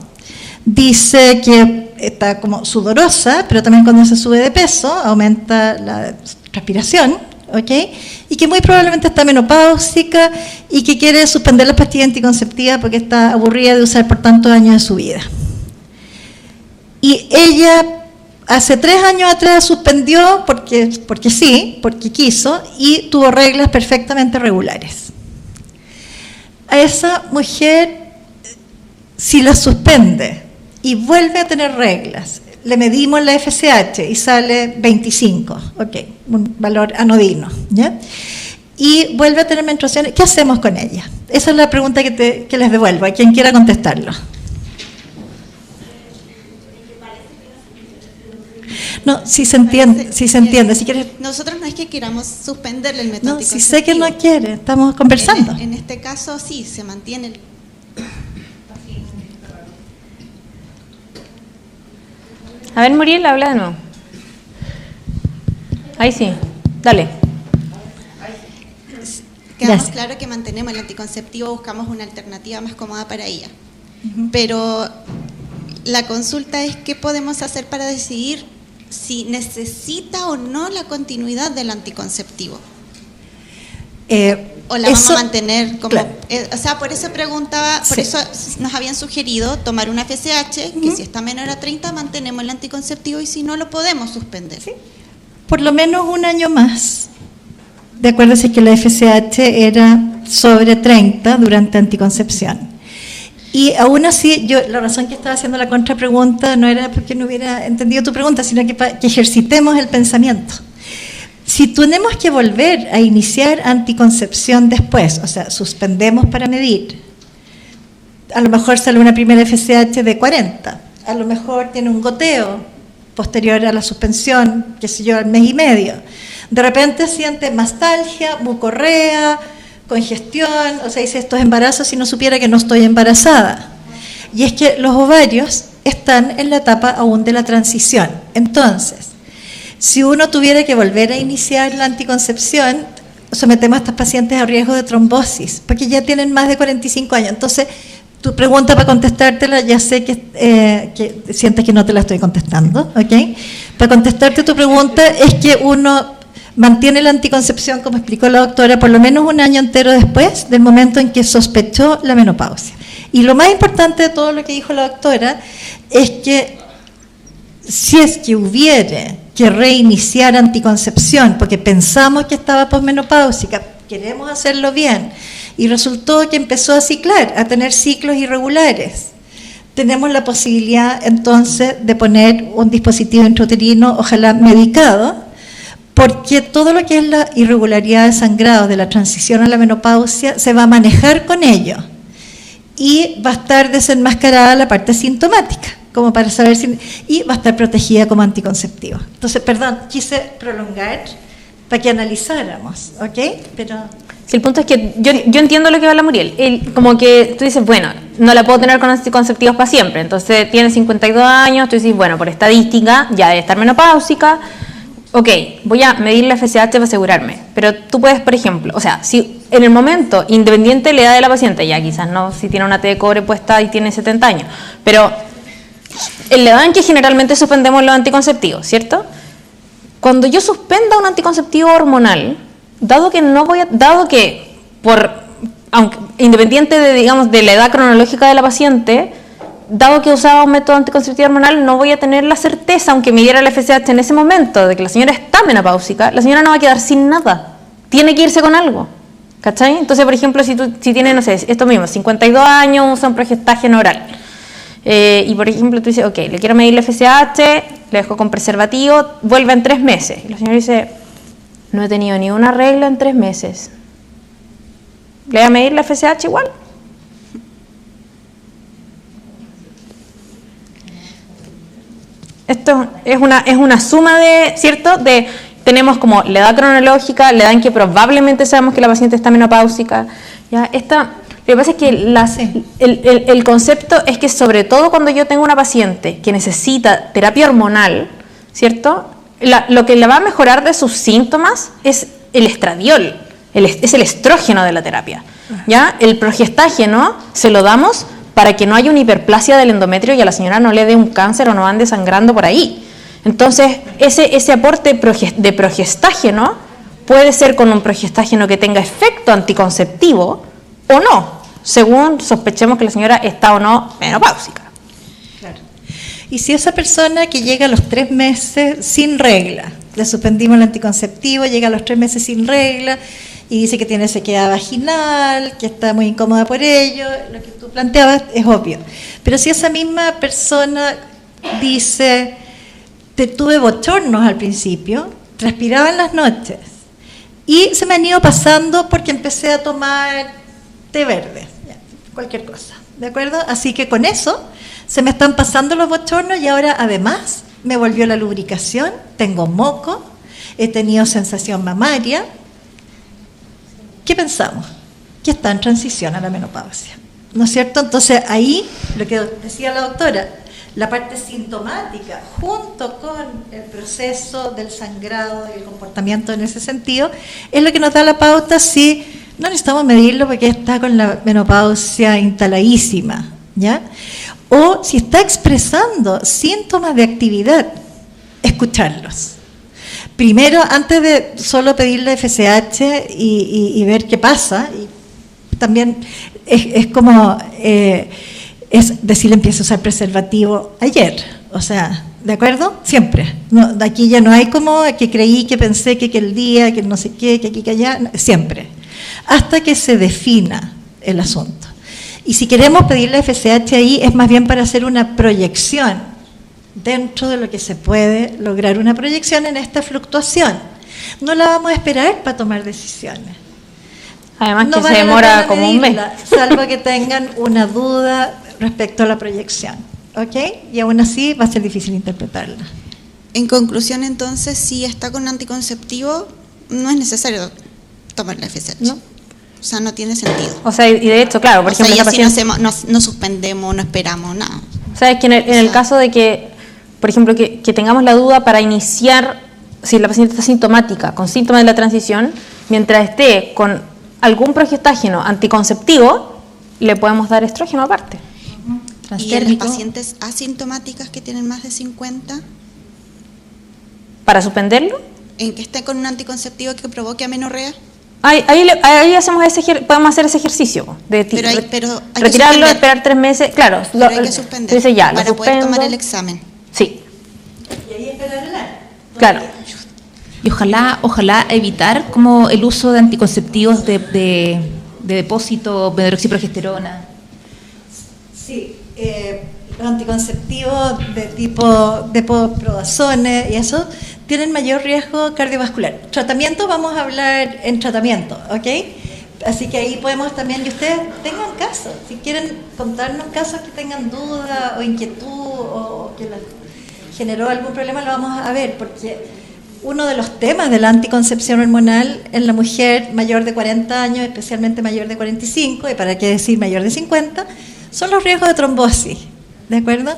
dice que está como sudorosa, pero también cuando se sube de peso aumenta la respiración, ¿ok? Y que muy probablemente está menopáusica y que quiere suspender las pastillas anticonceptivas porque está aburrida de usar por tantos años de su vida. Y ella hace 3 años atrás suspendió porque sí, porque quiso, y tuvo reglas perfectamente regulares. A esa mujer, si la suspende y vuelve a tener reglas, le medimos la FSH y sale 25, ok, un valor anodino, ¿ya? Y vuelve a tener menstruaciones, ¿qué hacemos con ella? Esa es la pregunta que les devuelvo, a quien quiera contestarlo. No, sí se entiende, sí se entiende. Si quieres, nosotros no es que queramos suspenderle el método no, si anticonceptivo. sé que no quiere, estamos conversando. En este caso sí, se mantiene el... A ver, Muriel, habla de nuevo. Ahí sí, dale. Quedamos Gracias. claro que mantenemos el anticonceptivo, buscamos una alternativa más cómoda para ella. Pero la consulta es qué podemos hacer para decidir si necesita o no la continuidad del anticonceptivo. O la vamos a mantener como... claro. O sea, por eso preguntaba, por Sí. eso nos habían sugerido tomar una FSH, que si está menor a 30 mantenemos el anticonceptivo y si no lo podemos suspender. Sí. Por lo menos un año más. De acuerdo, si es que la FSH era sobre 30 durante anticoncepción. Y aún así, yo la razón que estaba haciendo la contrapregunta no era porque no hubiera entendido tu pregunta, sino que que ejercitemos el pensamiento. Si tenemos que volver a iniciar anticoncepción después, o sea, suspendemos para medir, a lo mejor sale una primera FSH de 40, a lo mejor tiene un goteo posterior a la suspensión, qué sé yo, al mes y medio. De repente siente mastalgia, mucorrea, congestión, o sea, dice estos embarazos si no supiera que no estoy embarazada. Y es que los ovarios están en la etapa aún de la transición. Entonces, si uno tuviera que volver a iniciar la anticoncepción, sometemos a estos pacientes a riesgo de trombosis, porque ya tienen más de 45 años. Entonces, tu pregunta para contestártela, ya sé que sientes que no te la estoy contestando, ¿ok? Para contestarte tu pregunta es que uno mantiene la anticoncepción, como explicó la doctora, por lo menos un año entero después del momento en que sospechó la menopausia. Y lo más importante de todo lo que dijo la doctora es que si es que hubiere que reiniciar anticoncepción, porque pensamos que estaba posmenopáusica, queremos hacerlo bien, y resultó que empezó a ciclar, a tener ciclos irregulares, tenemos la posibilidad entonces de poner un dispositivo intrauterino, ojalá medicado, porque todo lo que es la irregularidad de sangrado de la transición a la menopausia se va a manejar con ello y va a estar desenmascarada la parte sintomática, como para saber si, y va a estar protegida como anticonceptivo. Entonces, perdón, quise prolongar para que analizáramos, ¿ok? Pero... Sí, el punto es que yo entiendo lo que habla Muriel. Como que tú dices, bueno, no la puedo tener con anticonceptivos para siempre. Entonces tiene 52 años, tú dices, bueno, por estadística ya debe estar menopáusica. Ok, voy a medir la FSH para asegurarme. Pero tú puedes, por ejemplo, o sea, si en el momento, independiente de la edad de la paciente, ya quizás no, si tiene una T de cobre puesta y tiene 70 años, pero en la edad en que generalmente suspendemos los anticonceptivos, ¿cierto? Cuando yo suspenda un anticonceptivo hormonal, dado que aunque independiente de, digamos, de la edad cronológica de la paciente, dado que usaba un método anticonceptivo hormonal, no voy a tener la certeza, aunque me diera la FSH en ese momento, de que la señora está menopáusica, la señora no va a quedar sin nada, tiene que irse con algo, ¿cachai? Entonces, por ejemplo, si tiene, no sé, esto mismo, 52 años, usa un progestágeno oral, y por ejemplo tú dices, ok, le quiero medir la FSH, le dejo con preservativo, vuelve en 3 meses, y la señora dice, no he tenido ni una regla en 3 meses, ¿le voy a medir la FSH igual? Esto es una suma de, ¿cierto? Tenemos como la edad cronológica, la edad en que probablemente sabemos que la paciente está menopáusica. ¿Ya? Lo que pasa es que el concepto es que sobre todo cuando yo tengo una paciente que necesita terapia hormonal, ¿cierto? Lo que le va a mejorar de sus síntomas es el estradiol, es el estrógeno de la terapia. ¿Ya? El progestágeno se lo damos para que no haya una hiperplasia del endometrio y a la señora no le dé un cáncer o no ande sangrando por ahí. Entonces, ese aporte de progestágeno puede ser con un progestágeno que tenga efecto anticonceptivo o no, según sospechemos que la señora está o no menopáusica. Claro. Y si esa persona que llega a los 3 meses sin regla, le suspendimos el anticonceptivo, llega a los 3 meses sin regla y dice que tiene sequedad vaginal, que está muy incómoda por ello, lo que tú planteabas es obvio. Pero si esa misma persona dice, tuve bochornos al principio, transpiraba en las noches y se me han ido pasando porque empecé a tomar té verde, cualquier cosa, ¿de acuerdo? Así que con eso se me están pasando los bochornos y ahora además me volvió la lubricación, tengo moco, he tenido sensación mamaria. ¿Qué pensamos? Que está en transición a la menopausia, ¿no es cierto? Entonces ahí, lo que decía la doctora, la parte sintomática, junto con el proceso del sangrado y el comportamiento en ese sentido, es lo que nos da la pauta si no necesitamos medirlo porque está con la menopausia instaladísima, ¿ya? O si está expresando síntomas de actividad, escucharlos. Primero, antes de solo pedirle FSH y ver qué pasa, y también es como... es decir, empieza a usar preservativo ayer, o sea, ¿de acuerdo? Siempre. No, de aquí ya no hay como que creí, que pensé, que el día, que no sé qué, que aquí, que allá, no, siempre. Hasta que se defina el asunto. Y si queremos pedirle FSH ahí, es más bien para hacer una proyección, dentro de lo que se puede lograr una proyección en esta fluctuación. No la vamos a esperar para tomar decisiones. Además No que se demora como un mes. Salvo que tengan una duda respecto a la proyección, ¿ok? Y aún así va a ser difícil interpretarla. En conclusión, entonces, si está con anticonceptivo, no es necesario tomar la FSH. No. O sea, no tiene sentido. O sea, y de hecho, claro, por ejemplo, o sea, esa y así paciente, no suspendemos, no esperamos, nada. o sea, es que en el caso de que, por ejemplo, que tengamos la duda para iniciar, si la paciente está sintomática, con síntomas de la transición, mientras esté con algún progestágeno anticonceptivo, le podemos dar estrógeno aparte. ¿Y en las pacientes asintomáticas que tienen más de 50? ¿Para suspenderlo? ¿En que estén con un anticonceptivo que provoque amenorrea? Ahí hacemos podemos hacer ese ejercicio de Pero hay que retirarlo, suspender. esperar 3 meses, claro. Pero hay que suspender Dice ya, para lo poder suspendo. tomar el examen. Sí, Y ahí esperar el año. claro. Y ojalá evitar como el uso de anticonceptivos de depósito, de hidroxiprogesterona. Sí, los anticonceptivos de tipo depo-prodazones y eso tienen mayor riesgo cardiovascular. Tratamiento, vamos a hablar en tratamiento, ¿ok? Así que ahí podemos también, y ustedes tengan casos, si quieren contarnos casos que tengan duda o inquietud o que les generó algún problema, lo vamos a ver, porque uno de los temas de la anticoncepción hormonal en la mujer mayor de 40 años, especialmente mayor de 45, y para qué decir mayor de 50, son los riesgos de trombosis, ¿de acuerdo?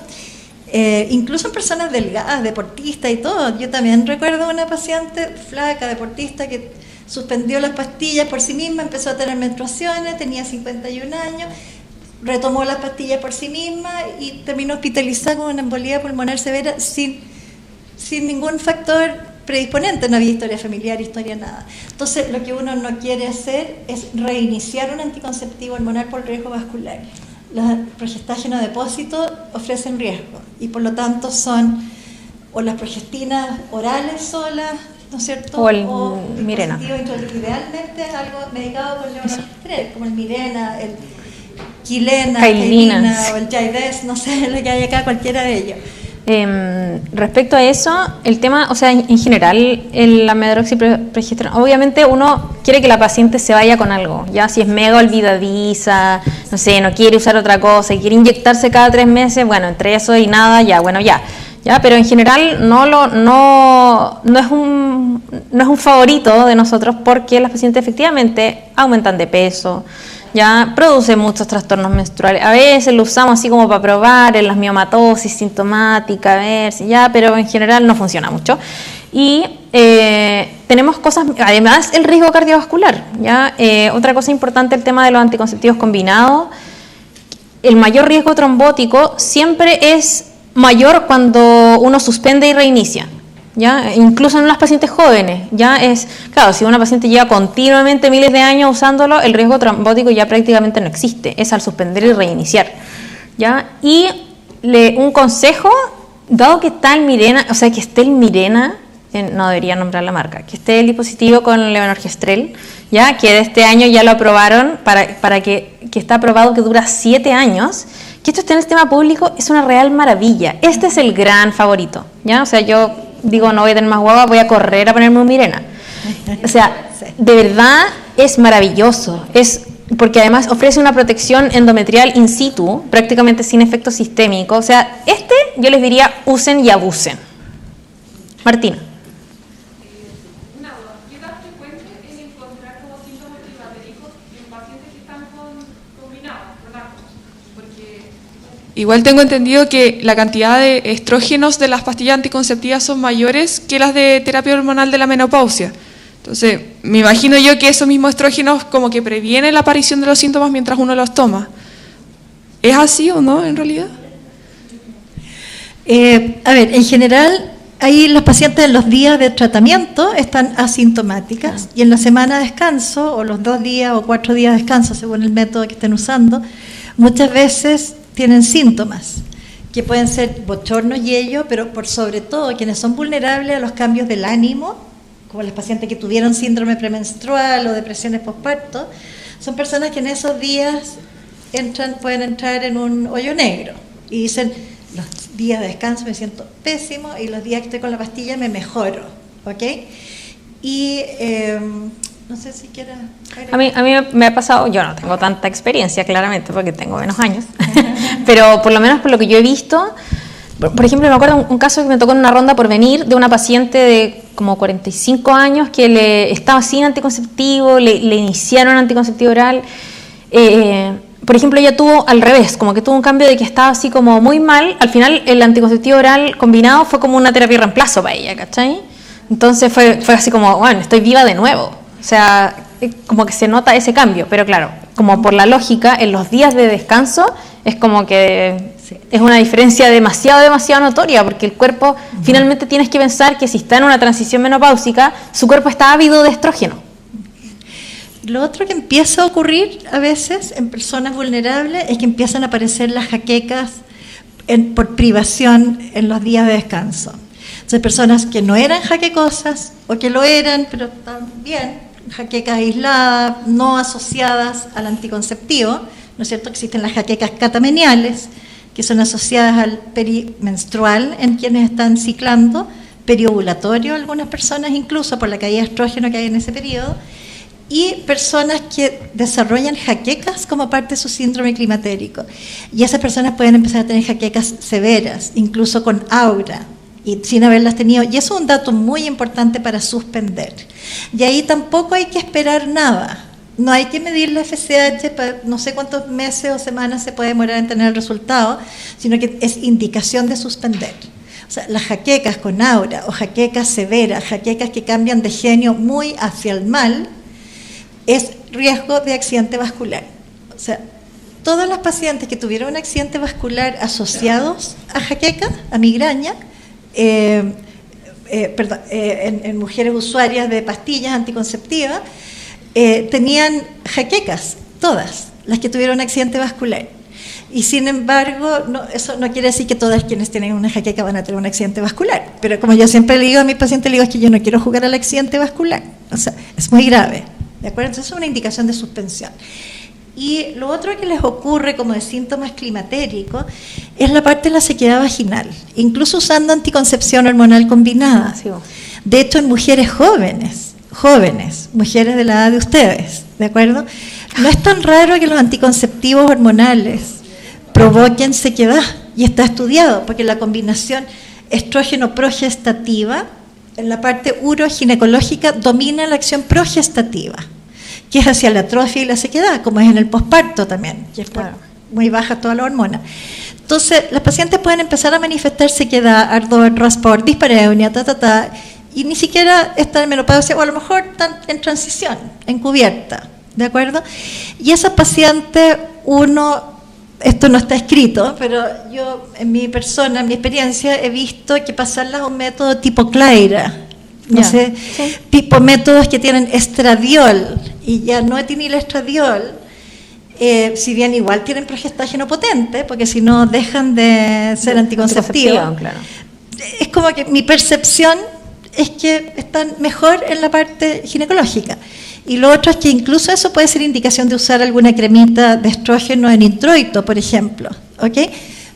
Incluso en personas delgadas, deportistas y todo. Yo también recuerdo una paciente flaca, deportista, que suspendió las pastillas por sí misma, empezó a tener menstruaciones, tenía 51 años, retomó las pastillas por sí misma y terminó hospitalizada con una embolía pulmonar severa sin ningún factor predisponente, no había historia familiar, historia nada. Entonces, lo que uno no quiere hacer es reiniciar un anticonceptivo hormonal por riesgo vascular. Los progestágenos de depósito ofrecen riesgo y por lo tanto son o las progestinas orales solas, ¿no es cierto? O el Mirena. Idealmente algo medicado con levonorgestrel, como el Mirena, el Quilena, Cailina, o el Jaides, no sé lo que hay acá, cualquiera de ellos. Respecto a eso, el tema, o sea, en general, la medroxiprogesterona, obviamente uno quiere que la paciente se vaya con algo, ya si es mega olvidadiza, no sé, no quiere usar otra cosa y quiere inyectarse cada 3 meses, bueno, entre eso y nada, ya, pero en general no es un favorito de nosotros porque las pacientes efectivamente aumentan de peso, ya produce muchos trastornos menstruales. A veces lo usamos así como para probar en las miomatosis sintomática, a ver si ya, pero en general no funciona mucho. Y tenemos cosas, además el riesgo cardiovascular, ya. Otra cosa importante, el tema de los anticonceptivos combinados. El mayor riesgo trombótico siempre es mayor cuando uno suspende y reinicia. ¿Ya? Incluso en las pacientes jóvenes, ya es, claro, si una paciente lleva continuamente miles de años usándolo, el riesgo trombótico ya prácticamente no existe, es al suspender y reiniciar, ¿ya? Y un consejo, dado que está el Mirena, o sea, que esté el Mirena, no debería nombrar la marca, que esté el dispositivo con levonorgestrel, ya, que de este año ya lo aprobaron, para que está aprobado que dura 7 años, que esto esté en el sistema público es una real maravilla, este es el gran favorito, ¿ya? O sea, yo digo, no voy a tener más guagua, voy a correr a ponerme un Mirena. O sea, de verdad es maravilloso. Es porque además ofrece una protección endometrial in situ, prácticamente sin efecto sistémico. O sea, yo les diría, usen y abusen. Martina. Una duda, ¿qué tan frecuente es encontrar como síntomas climatéricos en pacientes que están combinados, con ambos? Porque igual tengo entendido que la cantidad de estrógenos de las pastillas anticonceptivas son mayores que las de terapia hormonal de la menopausia. Entonces, me imagino yo que esos mismos estrógenos como que previenen la aparición de los síntomas mientras uno los toma. ¿Es así o no, en realidad? A ver, en general, ahí los pacientes en los días de tratamiento están asintomáticas y en la semana de descanso, o los 2 días o 4 días de descanso, según el método que estén usando, muchas veces tienen síntomas que pueden ser bochorno y ello, pero por sobre todo quienes son vulnerables a los cambios del ánimo, como los pacientes que tuvieron síndrome premenstrual o depresiones postparto, son personas que en esos días pueden entrar en un hoyo negro y dicen, los días de descanso me siento pésimo y los días que estoy con la pastilla me mejoro, ¿ok? Y no sé si quieras agregar. A mí me ha pasado, yo no tengo tanta experiencia claramente porque tengo menos años, pero por lo menos por lo que yo he visto, por ejemplo, me acuerdo un caso que me tocó en una ronda por venir de una paciente de como 45 años que estaba sin anticonceptivo, le iniciaron anticonceptivo oral. Por ejemplo, ella tuvo al revés, como que tuvo un cambio de que estaba así como muy mal. Al final, el anticonceptivo oral combinado fue como una terapia de reemplazo para ella, ¿cachai? Entonces fue así como, bueno, estoy viva de nuevo. O sea, como que se nota ese cambio. Pero claro, como por la lógica, en los días de descanso es como que es una diferencia demasiado notoria, porque el cuerpo, finalmente tienes que pensar que si está en una transición menopáusica, su cuerpo está ávido de estrógeno. Lo otro que empieza a ocurrir a veces en personas vulnerables es que empiezan a aparecer las jaquecas por privación en los días de descanso. Entonces, personas que no eran jaquecosas o que lo eran, pero también jaquecas aisladas, no asociadas al anticonceptivo, ¿no es cierto? Existen las jaquecas catameniales, que son asociadas al perimenstrual en quienes están ciclando, periovulatorio, algunas personas incluso por la caída de estrógeno que hay en ese periodo, y personas que desarrollan jaquecas como parte de su síndrome climatérico. Y esas personas pueden empezar a tener jaquecas severas, incluso con aura, y sin haberlas tenido. Y eso es un dato muy importante para suspender. Y ahí tampoco hay que esperar nada. No hay que medir la FSH para no sé cuántos meses o semanas se puede demorar en tener el resultado, sino que es indicación de suspender. O sea, las jaquecas con aura o jaquecas severas, jaquecas que cambian de genio muy hacia el mal, es riesgo de accidente vascular. O sea, todas las pacientes que tuvieron un accidente vascular asociados a jaqueca, a migraña, en mujeres usuarias de pastillas anticonceptivas, tenían jaquecas, todas las que tuvieron un accidente vascular. Y sin embargo, eso no quiere decir que todas quienes tienen una jaqueca van a tener un accidente vascular. Pero como yo siempre le digo a mis pacientes, le digo, es que yo no quiero jugar al accidente vascular. O sea, es muy grave. ¿De acuerdo? Entonces es una indicación de suspensión. Y lo otro que les ocurre como de síntomas climatéricos es la parte de la sequedad vaginal, incluso usando anticoncepción hormonal combinada. De hecho, en mujeres jóvenes, mujeres de la edad de ustedes, ¿de acuerdo? No es tan raro que los anticonceptivos hormonales provoquen sequedad, y está estudiado, porque la combinación estrógeno-progestativa en la parte uroginecológica domina la acción progestativa, que es hacia la atrofia y la sequedad, como es en el posparto también, que es muy baja toda la hormona. Entonces, las pacientes pueden empezar a manifestar sequedad, ardor, raspor, dispareunia, y ni siquiera están en menopausia, o a lo mejor están en transición, encubierta, ¿de acuerdo? Y esas pacientes, esto no está escrito, pero yo en mi persona, en mi experiencia, he visto que pasarlas a un método tipo Claira, tipo métodos que tienen estradiol y ya no etinilestradiol, si bien igual tienen progestágeno potente, porque si no dejan de ser anticonceptivos. Claro. Es como que mi percepción es que están mejor en la parte ginecológica. Y lo otro es que incluso eso puede ser indicación de usar alguna cremita de estrógeno en introito, por ejemplo, ¿ok?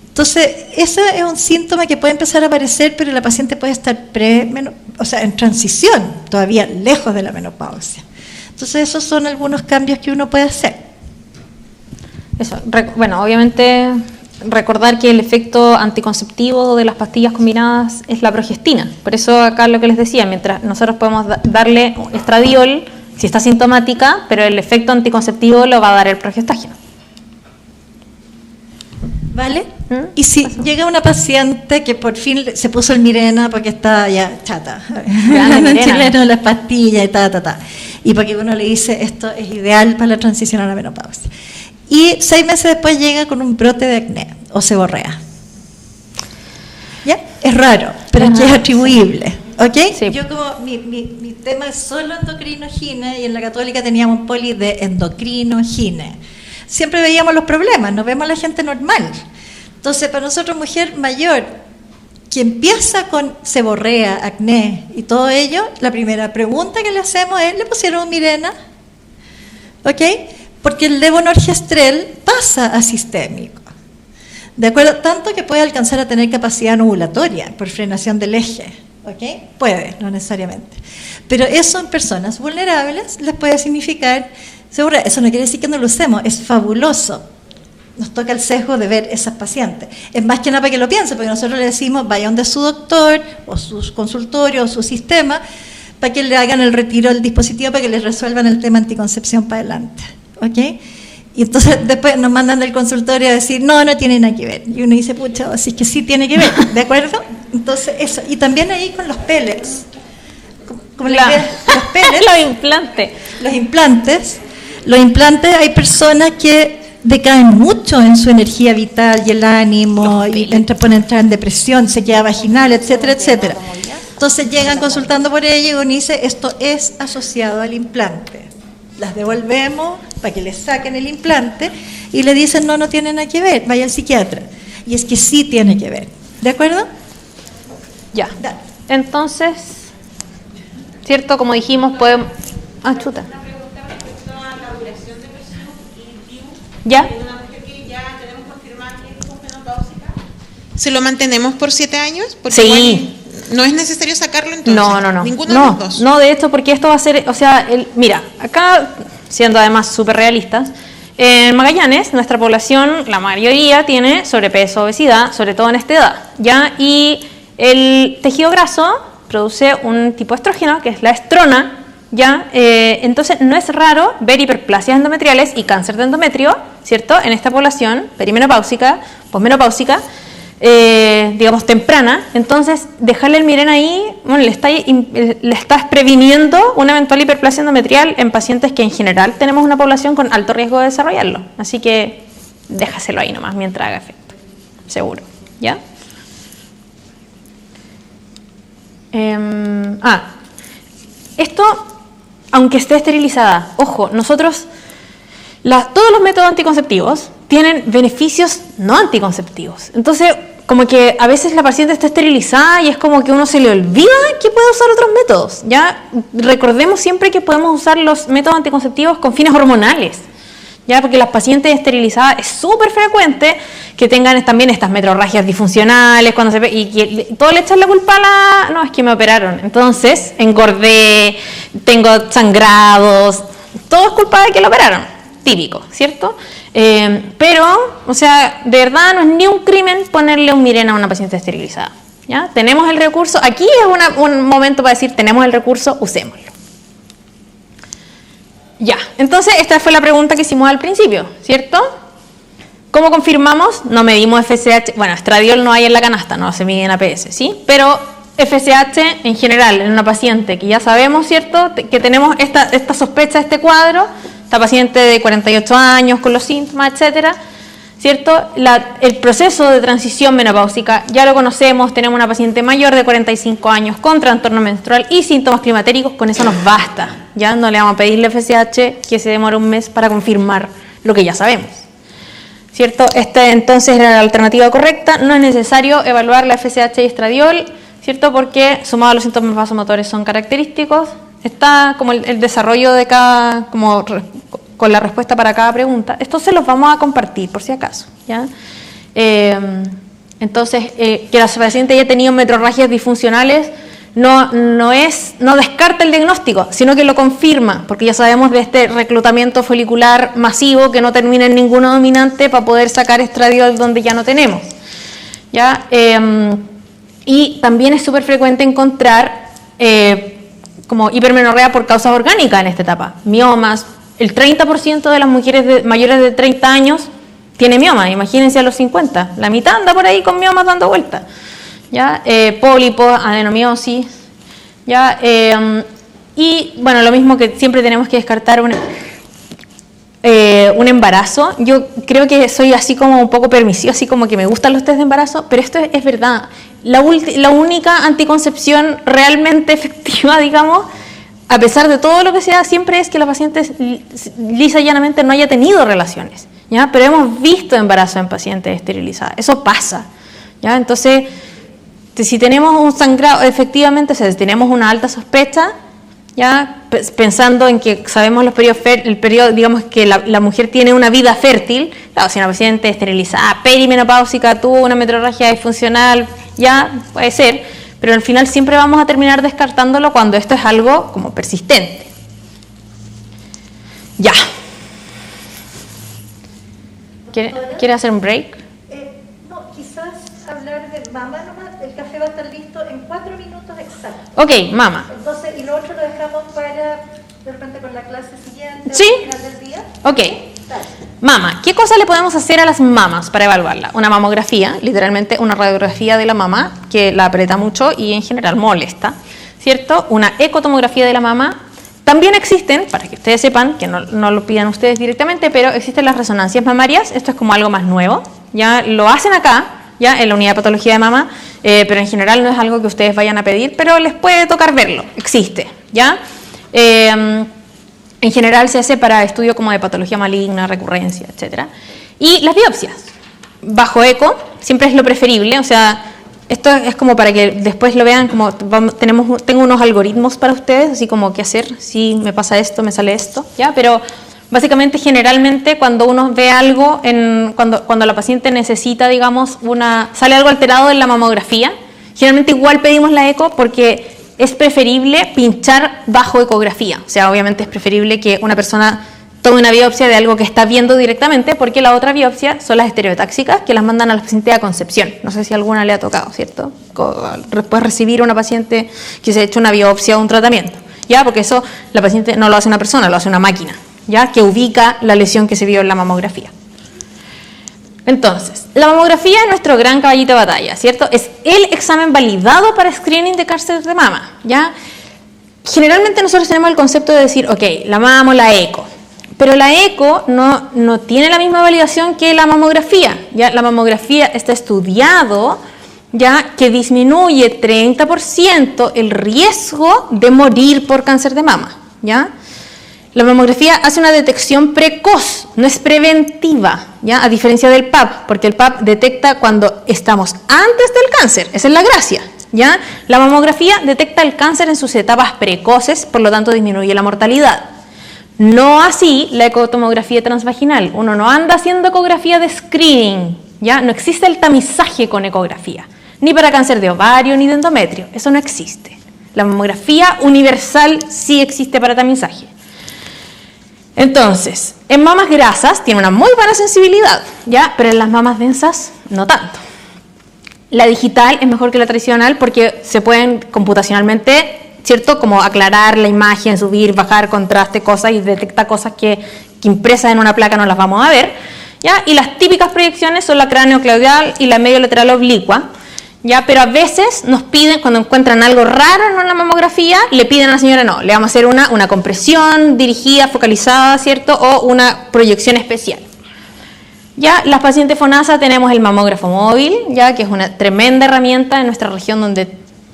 Entonces, ese es un síntoma que puede empezar a aparecer, pero la paciente puede estar en transición, todavía lejos de la menopausia. Entonces, esos son algunos cambios que uno puede hacer. Eso, bueno, obviamente recordar que el efecto anticonceptivo de las pastillas combinadas es la progestina. Por eso acá lo que les decía, mientras nosotros podemos darle estradiol si está sintomática, pero el efecto anticonceptivo lo va a dar el progestágeno. ¿Vale? Y si llega una paciente que por fin se puso el Mirena porque está ya chata, en chileno las pastillas y y porque uno le dice esto es ideal para la transición a la menopausia, y 6 meses después llega con un brote de acné o seborrea, ¿ya? Es raro, pero es que es atribuible, ¿ok? Sí. Yo como mi tema es solo endocrino-gine, y en la Católica teníamos un poli de endocrino-gine. Siempre veíamos los problemas, no vemos a la gente normal. Entonces, para nosotros, mujer mayor, que empieza con seborrea, acné y todo ello, la primera pregunta que le hacemos es, ¿le pusieron Mirena? ¿Ok? Porque el levonorgestrel pasa a sistémico. ¿De acuerdo? Tanto que puede alcanzar a tener capacidad ovulatoria por frenación del eje. ¿Ok? Puede, no necesariamente. Pero eso en personas vulnerables les puede significar seborrea. Eso no quiere decir que no lo usemos, es fabuloso. Nos toca el sesgo de ver esas pacientes. Es más que nada para que lo piense, porque nosotros le decimos, vaya donde su doctor, o su consultorio, o su sistema, para que le hagan el retiro del dispositivo, para que les resuelvan el tema anticoncepción para adelante. ¿Ok? Y entonces después nos mandan del consultorio a decir, no tiene nada que ver. Y uno dice, pucha, así es que sí tiene que ver, ¿de acuerdo? Entonces eso. Y también ahí con los pellets. Como los pellets. Los implantes. Los implantes, hay personas que decaen mucho en su energía vital y el ánimo, y pueden entrar en depresión, sequedad vaginal, etcétera, etcétera. Entonces llegan consultando por ello y uno dice, esto es asociado al implante. Las devolvemos para que les saquen el implante y le dicen, no tiene nada que ver, vaya al psiquiatra. Y es que sí tiene que ver. ¿De acuerdo? Ya. Entonces, ¿cierto? Como dijimos, podemos... Ah, chuta. ¿Ya? ¿Se lo mantenemos por 7 años? Porque sí. No es necesario sacarlo entonces. No. Ninguno de los dos. No, de hecho, porque esto va a ser, o sea, mira, acá, siendo además súper realistas, en Magallanes, nuestra población, la mayoría tiene sobrepeso, obesidad, sobre todo en esta edad, ¿ya? Y el tejido graso produce un tipo de estrógeno, que es la estrona, ¿ya? Entonces no es raro ver hiperplasias endometriales y cáncer de endometrio, ¿cierto? En esta población perimenopáusica, posmenopáusica, digamos temprana. Entonces dejarle el Mirena ahí, bueno, le estás previniendo una eventual hiperplasia endometrial en pacientes que en general tenemos una población con alto riesgo de desarrollarlo. Así que déjaselo ahí nomás mientras haga efecto, seguro, ¿ya? Esto, aunque esté esterilizada, ojo, nosotros, todos los métodos anticonceptivos tienen beneficios no anticonceptivos. Entonces, como que a veces la paciente está esterilizada y es como que uno se le olvida que puede usar otros métodos, ¿ya? Recordemos siempre que podemos usar los métodos anticonceptivos con fines hormonales, ¿ya? Porque las pacientes esterilizadas es súper frecuente que tengan también estas metrorragias disfuncionales y que todo le echan la culpa a no, es que me operaron, entonces engordé, tengo sangrados, todo es culpa de que lo operaron, típico, ¿cierto? Pero, o sea, de verdad no es ni un crimen ponerle un Mirena a una paciente esterilizada, ¿ya? Tenemos el recurso, aquí es un momento para decir, tenemos el recurso, usémoslo. Ya, entonces esta fue la pregunta que hicimos al principio, ¿cierto? ¿Cómo confirmamos? No medimos FSH, bueno, estradiol no hay en la canasta, no se mide en APS, ¿sí? Pero FSH en general, en una paciente que ya sabemos, ¿cierto? Que tenemos esta sospecha, este cuadro, esta paciente de 48 años con los síntomas, etcétera, ¿cierto? El proceso de transición menopáusica ya lo conocemos, tenemos una paciente mayor de 45 años con trastorno menstrual y síntomas climatéricos, con eso nos basta, ya no le vamos a pedirle FSH que se demore un mes para confirmar lo que ya sabemos, ¿cierto? Esta entonces era la alternativa correcta, no es necesario evaluar la FSH y estradiol, ¿cierto? Porque sumado a los síntomas vasomotores son característicos, está como el desarrollo de cada, como con la respuesta para cada pregunta. Esto se los vamos a compartir por si acaso, ¿ya? Entonces, que la paciente haya tenido metrorragias disfuncionales no descarta el diagnóstico, sino que lo confirma, porque ya sabemos de este reclutamiento folicular masivo que no termina en ninguno dominante para poder sacar estradiol donde ya no tenemos. ¿Ya? Y también es súper frecuente encontrar como hipermenorrea por causas orgánicas en esta etapa, miomas. El 30% de las mujeres mayores de 30 años tiene mioma, imagínense a los 50, la mitad anda por ahí con miomas dando vueltas. ¿Ya? Pólipos, adenomiosis, ¿ya? Y bueno, lo mismo que siempre tenemos que descartar un embarazo. Yo creo que soy así como un poco permisiva, así como que me gustan los test de embarazo, pero esto es verdad. La única anticoncepción realmente efectiva, digamos, a pesar de todo lo que sea, siempre es que la paciente lisa y llanamente no haya tenido relaciones, ¿ya? Pero hemos visto embarazo en pacientes esterilizadas, eso pasa, ¿ya? Entonces, si tenemos un sangrado, efectivamente, o sea, si tenemos una alta sospecha, ya pensando en que sabemos el periodo, digamos que la mujer tiene una vida fértil, claro, si una paciente esterilizada, perimenopáusica, tuvo una metrorragia disfuncional, ya puede ser, pero al final siempre vamos a terminar descartándolo cuando esto es algo como persistente. Ya. ¿Quiere hacer un break? No, quizás hablar de mama nomás. El café va a estar listo en 4 minutos exactos. Ok, mama. Entonces, y lo otro lo dejamos para, de repente, con la clase siguiente, ¿Sí? al final del día. Ok. Mama. ¿Qué cosa le podemos hacer a las mamas para evaluarla? Una mamografía, literalmente una radiografía de la mama, que la aprieta mucho y en general molesta, ¿cierto? Una ecotomografía de la mama. También existen, para que ustedes sepan, que no lo pidan ustedes directamente, pero existen las resonancias mamarias. Esto es como algo más nuevo. Ya lo hacen acá, ya en la unidad de patología de mama, pero en general no es algo que ustedes vayan a pedir, pero les puede tocar verlo. Existe, ¿ya? En general se hace para estudio como de patología maligna, recurrencia, etc. Y las biopsias, bajo eco, siempre es lo preferible, o sea, esto es como para que después lo vean, como tengo unos algoritmos para ustedes, así como qué hacer, si me pasa esto, me sale esto, ¿ya? Pero básicamente, generalmente, cuando uno ve algo, cuando la paciente necesita, digamos, sale algo alterado en la mamografía, generalmente igual pedimos la eco porque es preferible pinchar bajo ecografía. O sea, obviamente es preferible que una persona tome una biopsia de algo que está viendo directamente, porque la otra biopsia son las estereotáxicas que las mandan a la paciente a concepción. No sé si a alguna le ha tocado, ¿cierto? Después recibir a una paciente que se ha hecho una biopsia o un tratamiento, ¿ya? Porque eso la paciente no lo hace una persona, lo hace una máquina, ¿ya? Que ubica la lesión que se vio en la mamografía. Entonces, la mamografía es nuestro gran caballito de batalla, ¿cierto? Es el examen validado para screening de cáncer de mama, ¿ya? Generalmente nosotros tenemos el concepto de decir, ok, la mama o la eco, pero la eco no tiene la misma validación que la mamografía, ¿ya? La mamografía está estudiado, ¿ya? Que disminuye 30% el riesgo de morir por cáncer de mama, ¿ya? La mamografía hace una detección precoz, no es preventiva, ¿ya? A diferencia del PAP, porque el PAP detecta cuando estamos antes del cáncer, esa es la gracia, ¿ya? La mamografía detecta el cáncer en sus etapas precoces, por lo tanto disminuye la mortalidad. No así la ecotomografía transvaginal, uno no anda haciendo ecografía de screening, ¿ya? No existe el tamizaje con ecografía, ni para cáncer de ovario ni de endometrio, eso no existe. La mamografía universal sí existe para tamizaje. Entonces, en mamas grasas tiene una muy buena sensibilidad, ¿ya? Pero en las mamas densas no tanto. La digital es mejor que la tradicional porque se pueden computacionalmente, ¿cierto? Como aclarar la imagen, subir, bajar, contraste, cosas, y detecta cosas que impresas en una placa no las vamos a ver, ¿ya? Y las típicas proyecciones son la craneoclavial y la medio lateral oblicua, ¿ya? Pero a veces nos piden, cuando encuentran algo raro en una mamografía, le piden a la señora, no, le vamos a hacer una compresión dirigida, focalizada, ¿cierto? O una proyección especial. Ya, las pacientes FONASA tenemos el mamógrafo móvil, ya, que es una tremenda herramienta en nuestra región donde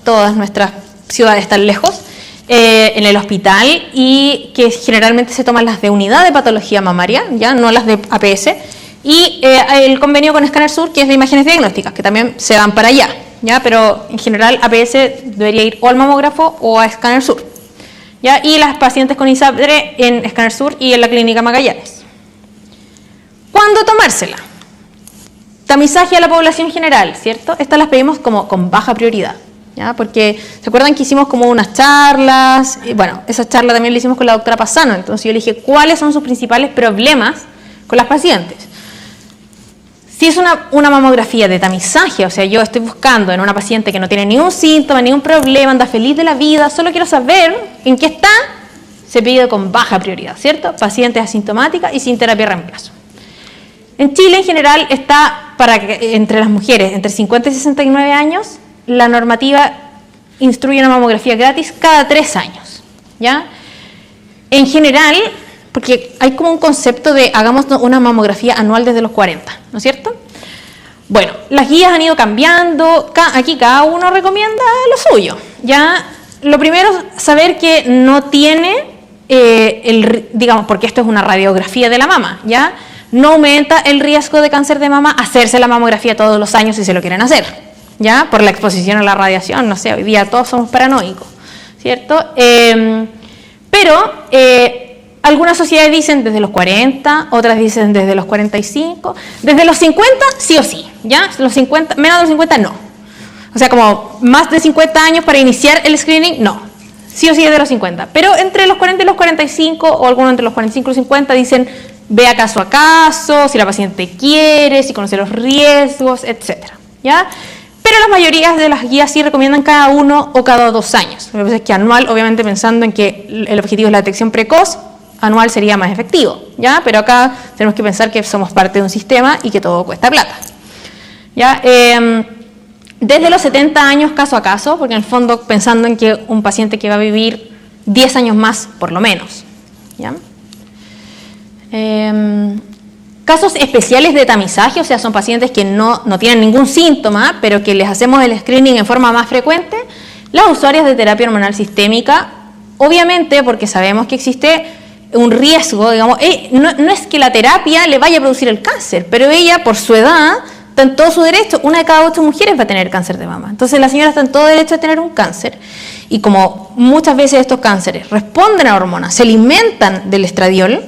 todas nuestras ciudades están lejos, en el hospital, y que generalmente se toman las de unidad de patología mamaria, ya, no las de APS. Y el convenio con Escáner Sur, que es de imágenes diagnósticas, que también se van para allá, ¿ya? Pero en general APS debería ir o al mamógrafo o a Escáner Sur, ¿ya? Y las pacientes con ISAPRE en Escáner Sur y en la Clínica Magallanes. ¿Cuándo tomársela? Tamizaje a la población general, ¿cierto? Estas las pedimos como con baja prioridad, ¿ya? Porque, ¿se acuerdan que hicimos como unas charlas? Y bueno, esa charla también la hicimos con la doctora Pasano, entonces yo le dije, ¿cuáles son sus principales problemas con las pacientes? Si es una mamografía de tamizaje, o sea, yo estoy buscando en una paciente que no tiene ningún síntoma, ningún problema, anda feliz de la vida, solo quiero saber en qué está, se pide con baja prioridad, ¿cierto? Pacientes asintomáticas y sin terapia de reemplazo. En Chile, en general, está para que entre las mujeres entre 50 y 69 años, la normativa instruye una mamografía gratis cada 3 años, ¿ya? En general, porque hay como un concepto de hagamos una mamografía anual desde los 40, ¿no es cierto? Bueno, las guías han ido cambiando, aquí cada uno recomienda lo suyo, ¿ya? Lo primero es saber que no tiene, digamos, porque esto es una radiografía de la mama, ¿ya? No aumenta el riesgo de cáncer de mama hacerse la mamografía todos los años si se lo quieren hacer, ¿ya? Por la exposición a la radiación, no sé, hoy día todos somos paranoicos, ¿cierto? Pero algunas sociedades dicen desde los 40, otras dicen desde los 45, desde los 50 sí o sí, ¿ya? Los 50, menos de los 50 no. O sea, como más de 50 años para iniciar el screening, no. Sí o sí desde los 50. Pero entre los 40 y los 45, o algunos entre los 45 y los 50 dicen vea caso a caso, si la paciente quiere, si conoce los riesgos, etcétera, ¿ya? Pero las mayorías de las guías sí recomiendan cada 1 o cada 2 años. Lo que pasa es que anual, obviamente pensando en que el objetivo es la detección precoz, anual sería más efectivo, ¿ya? Pero acá tenemos que pensar que somos parte de un sistema y que todo cuesta plata, ¿ya? Desde los 70 años caso a caso, porque en el fondo pensando en que un paciente que va a vivir 10 años más por lo menos, ¿ya? Casos especiales de tamizaje, o sea, son pacientes que no tienen ningún síntoma, pero que les hacemos el screening en forma más frecuente, las usuarias de terapia hormonal sistémica, obviamente porque sabemos que existe un riesgo, digamos, no es que la terapia le vaya a producir el cáncer, pero ella por su edad está en todo su derecho, 1 de cada 8 mujeres va a tener cáncer de mama, entonces la señora está en todo derecho de tener un cáncer, y como muchas veces estos cánceres responden a hormonas, se alimentan del estradiol,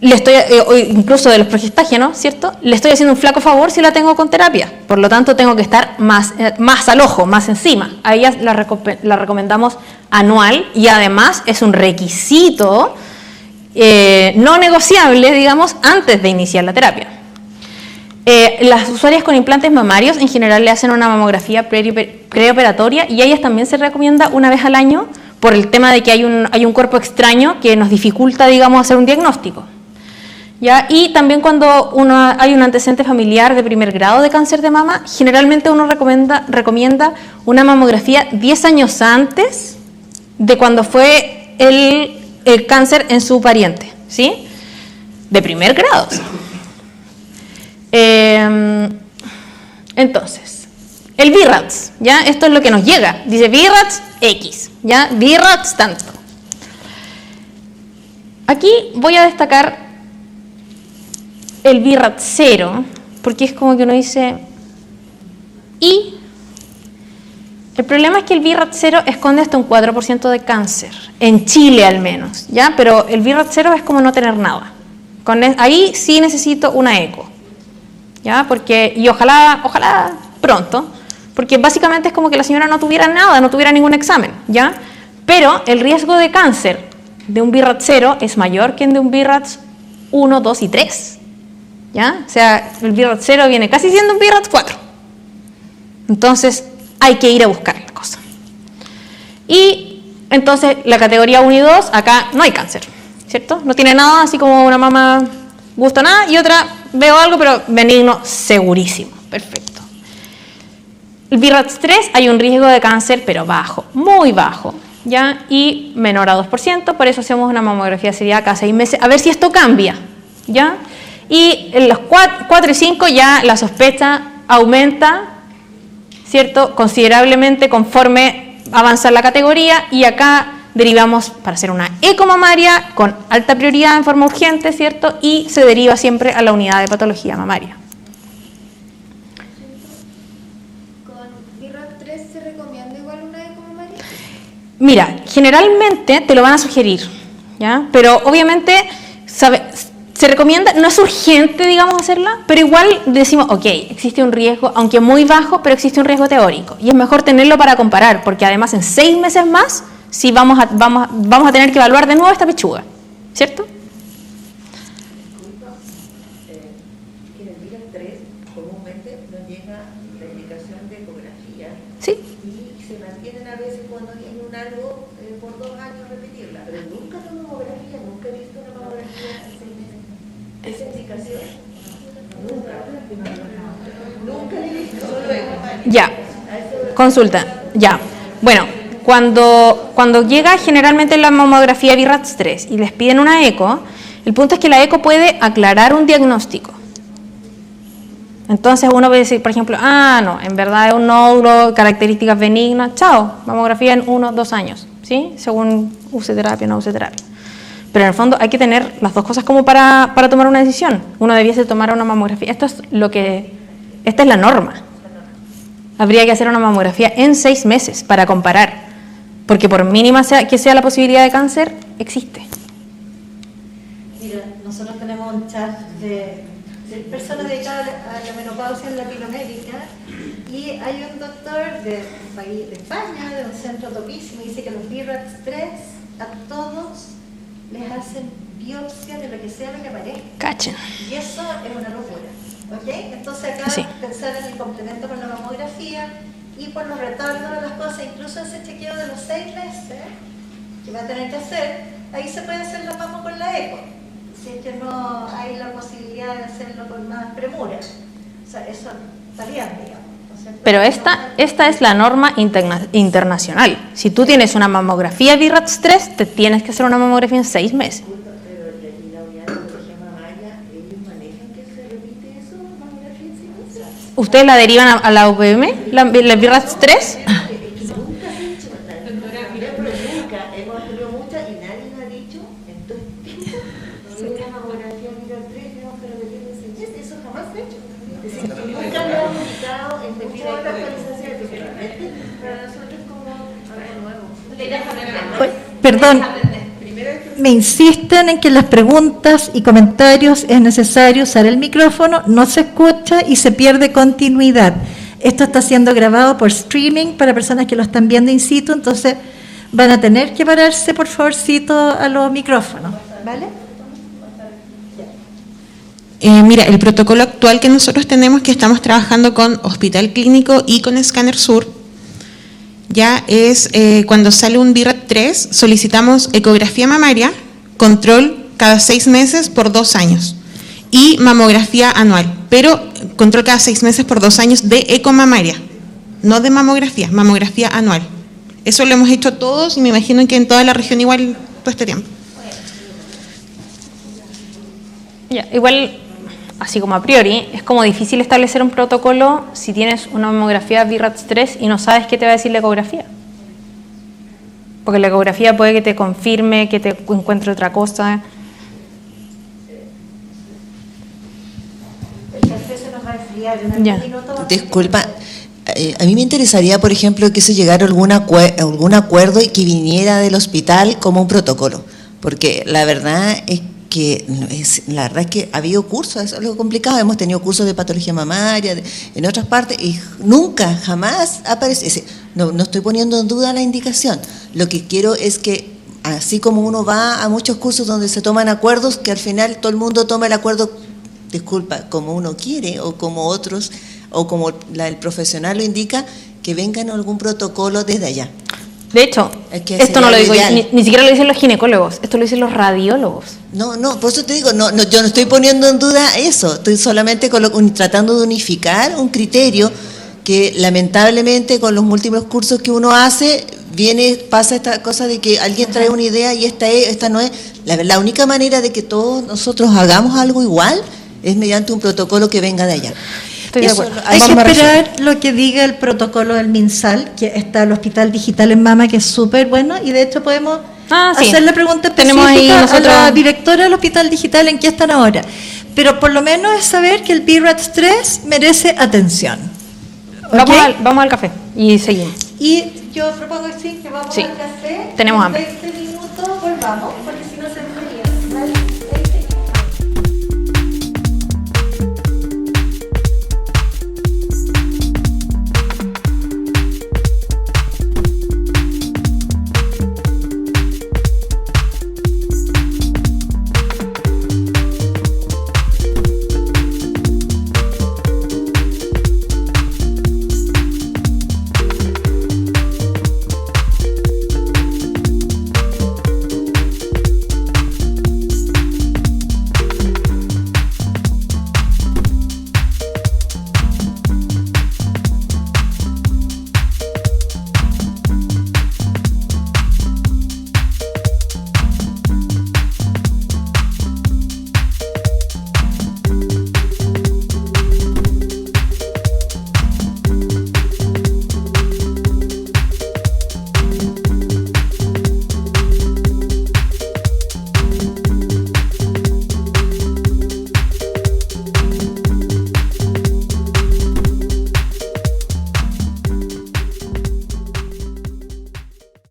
incluso de los progestágenos, ¿cierto? Le estoy haciendo un flaco favor si la tengo con terapia, por lo tanto tengo que estar más al ojo, más encima, a ellas la recomendamos anual, y además es un requisito no negociable, digamos, antes de iniciar la terapia. Las usuarias con implantes mamarios en general le hacen una mamografía preoperatoria y a ellas también se recomienda 1 vez al año por el tema de que hay un cuerpo extraño que nos dificulta, digamos, hacer un diagnóstico, ¿ya? Y también cuando hay un antecedente familiar de primer grado de cáncer de mama, generalmente uno recomienda una mamografía 10 años antes de cuando fue el cáncer en su pariente, ¿sí? De primer grado. Entonces, el BRATS, ¿ya? Esto es lo que nos llega. Dice BRATS X, ¿ya? BRATS tanto. Aquí voy a destacar el BRATS 0, porque es como que uno dice y el problema es que el BRATS 0 esconde hasta un 4% de cáncer, en Chile al menos, ¿ya? Pero el BRATS 0 es como no tener nada. Ahí sí necesito una eco, ¿ya? Y ojalá pronto, porque básicamente es como que la señora no tuviera nada, no tuviera ningún examen, ¿ya? Pero el riesgo de cáncer de un BRATS 0 es mayor que el de un BRATS 1, 2 y 3, ¿ya? O sea, el BRATS 0 viene casi siendo un BRATS 4. Entonces, hay que ir a buscar la cosa. Y entonces, la categoría 1 y 2, acá no hay cáncer, ¿cierto? No tiene nada, así como una mama gusto nada, y otra veo algo, pero benigno, segurísimo. Perfecto. El BRATS 3 hay un riesgo de cáncer, pero bajo, muy bajo, ¿ya? Y menor a 2%, por eso hacemos una mamografía seriada cada 6 meses, a ver si esto cambia, ¿ya? Y en los 4 y 5 ya la sospecha aumenta, ¿cierto? Considerablemente conforme avanza la categoría, y acá derivamos para hacer una ecomamaria con alta prioridad en forma urgente, ¿cierto? Y se deriva siempre a la unidad de patología mamaria. ¿Con BRATS 3 se recomienda igual una ecomamaria? Mira, generalmente te lo van a sugerir, ¿ya? Pero obviamente se se recomienda, no es urgente, digamos, hacerla, pero igual decimos, ok, existe un riesgo, aunque muy bajo, pero existe un riesgo teórico. Y es mejor tenerlo para comparar, porque además en 6 meses más, sí vamos a tener que evaluar de nuevo esta pechuga, ¿cierto? En el día 3 comúnmente nos llega la indicación de ecografía. Sí. Y se mantienen a veces cuando tiene un algo por 2 años repetirla, pero nunca la mamografía, nunca he visto una mamografía en 6 meses. ¿Esa indicación? Nunca la he visto, solo eco. Ya, consulta, ya. Bueno, cuando llega generalmente la mamografía BIRATS 3 y les piden una eco, el punto es que la eco puede aclarar un diagnóstico. Entonces uno puede decir, por ejemplo, no, en verdad es un nódulo, características benignas, chao, mamografía en 1 o 2 años, ¿sí? Según use terapia o no use terapia. Pero en el fondo hay que tener las dos cosas como para tomar una decisión. Uno debiese tomar una mamografía. Esta es la norma. Habría que hacer una mamografía en 6 meses para comparar. Porque por mínima que sea la posibilidad de cáncer, existe. Mira, nosotros tenemos un chat de personas dedicadas a la menopausia en Latinoamérica y hay un doctor de un país de España, de un centro topísimo, y dice que los BIRATS 3 a todos les hacen biopsia de lo que sea lo que aparezca. Cachen. Y eso es una locura, ¿ok? Entonces acá Sí. pensar en el complemento con la mamografía y por los retornos de las cosas, incluso ese chequeo de los 6 meses que va a tener que hacer, ahí se puede hacer la mamo con la eco, si es que no hay la posibilidad de hacerlo con más premura. O sea, eso está bien, digamos. Pero esta es la norma internacional. Si tú tienes una mamografía BIRATS 3, te tienes que hacer una mamografía en 6 meses. Pero la unidad de patología mamaria, ¿ellos manejan que se repite eso, mamografía en 6 meses? ¿Ustedes la derivan a la UPM, la BIRATS 3? Nunca se ha hecho, pero nunca, hemos tenido muchas y nadie nos ha dicho en todo el tiempo, una mamografía BIRATS 3, tenemos que repetir en 6 meses, eso jamás se ha hecho. Es decir, que nunca lo hemos indicado en muchas otras actualizaciones, porque realmente para nosotros es como algo nuevo. Perdón, me insisten en que en las preguntas y comentarios es necesario usar el micrófono, no se escucha y se pierde continuidad. Esto está siendo grabado por streaming para personas que lo están viendo in situ, entonces van a tener que pararse, por favorcito, a los micrófonos, ¿vale? Mira, el protocolo actual que nosotros tenemos, que estamos trabajando con Hospital Clínico y con Scanner Sur, ya es cuando sale un BIRATS 3, solicitamos ecografía mamaria, control cada 6 meses por 2 años y mamografía anual, pero control cada 6 meses por 2 años de ecomamaria, no de mamografía anual. Eso lo hemos hecho todos y me imagino que en toda la región igual todo este tiempo. Ya, igual, así como a priori, es como difícil establecer un protocolo si tienes una mamografía BIRATS 3 y no sabes qué te va a decir la ecografía. Porque la ecografía puede que te confirme, que te encuentre otra cosa. El café se nos va a enfriar en Ya. algún minuto. Disculpa, a mí me interesaría, por ejemplo, que se llegara a algún acuerdo y que viniera del hospital como un protocolo, porque la verdad es que ha habido cursos, eso es lo complicado, hemos tenido cursos de patología mamaria en otras partes y nunca, jamás aparece. No estoy poniendo en duda la indicación, lo que quiero es que así como uno va a muchos cursos donde se toman acuerdos, que al final todo el mundo toma el acuerdo, disculpa, como uno quiere o como otros, o como el profesional lo indica, que vengan algún protocolo desde allá. De hecho, Es que esto no lo digo, sería ni siquiera lo dicen los ginecólogos, esto lo dicen los radiólogos. No, por eso te digo, yo no estoy poniendo en duda eso, estoy solamente tratando de unificar un criterio que lamentablemente con los múltiples cursos que uno hace, pasa esta cosa de que alguien trae una idea y esta no es. La única manera de que todos nosotros hagamos algo igual es mediante un protocolo que venga de allá. Estoy de acuerdo. Hay que Vamos a esperar lo que diga el protocolo del MinSal, que está el Hospital Digital en Mama, que es súper bueno, y de hecho podemos sí. hacer la pregunta Tenemos ahí específica a la nosotros- directora del Hospital Digital en qué están ahora. Pero por lo menos es saber que el BIRATS 3 merece atención. ¿Ok? Vamos al café y seguimos. Y yo propongo que vamos Sí. al café. Tenemos en hambre. 20 minutos volvamos, porque si no se enfría, ¿vale?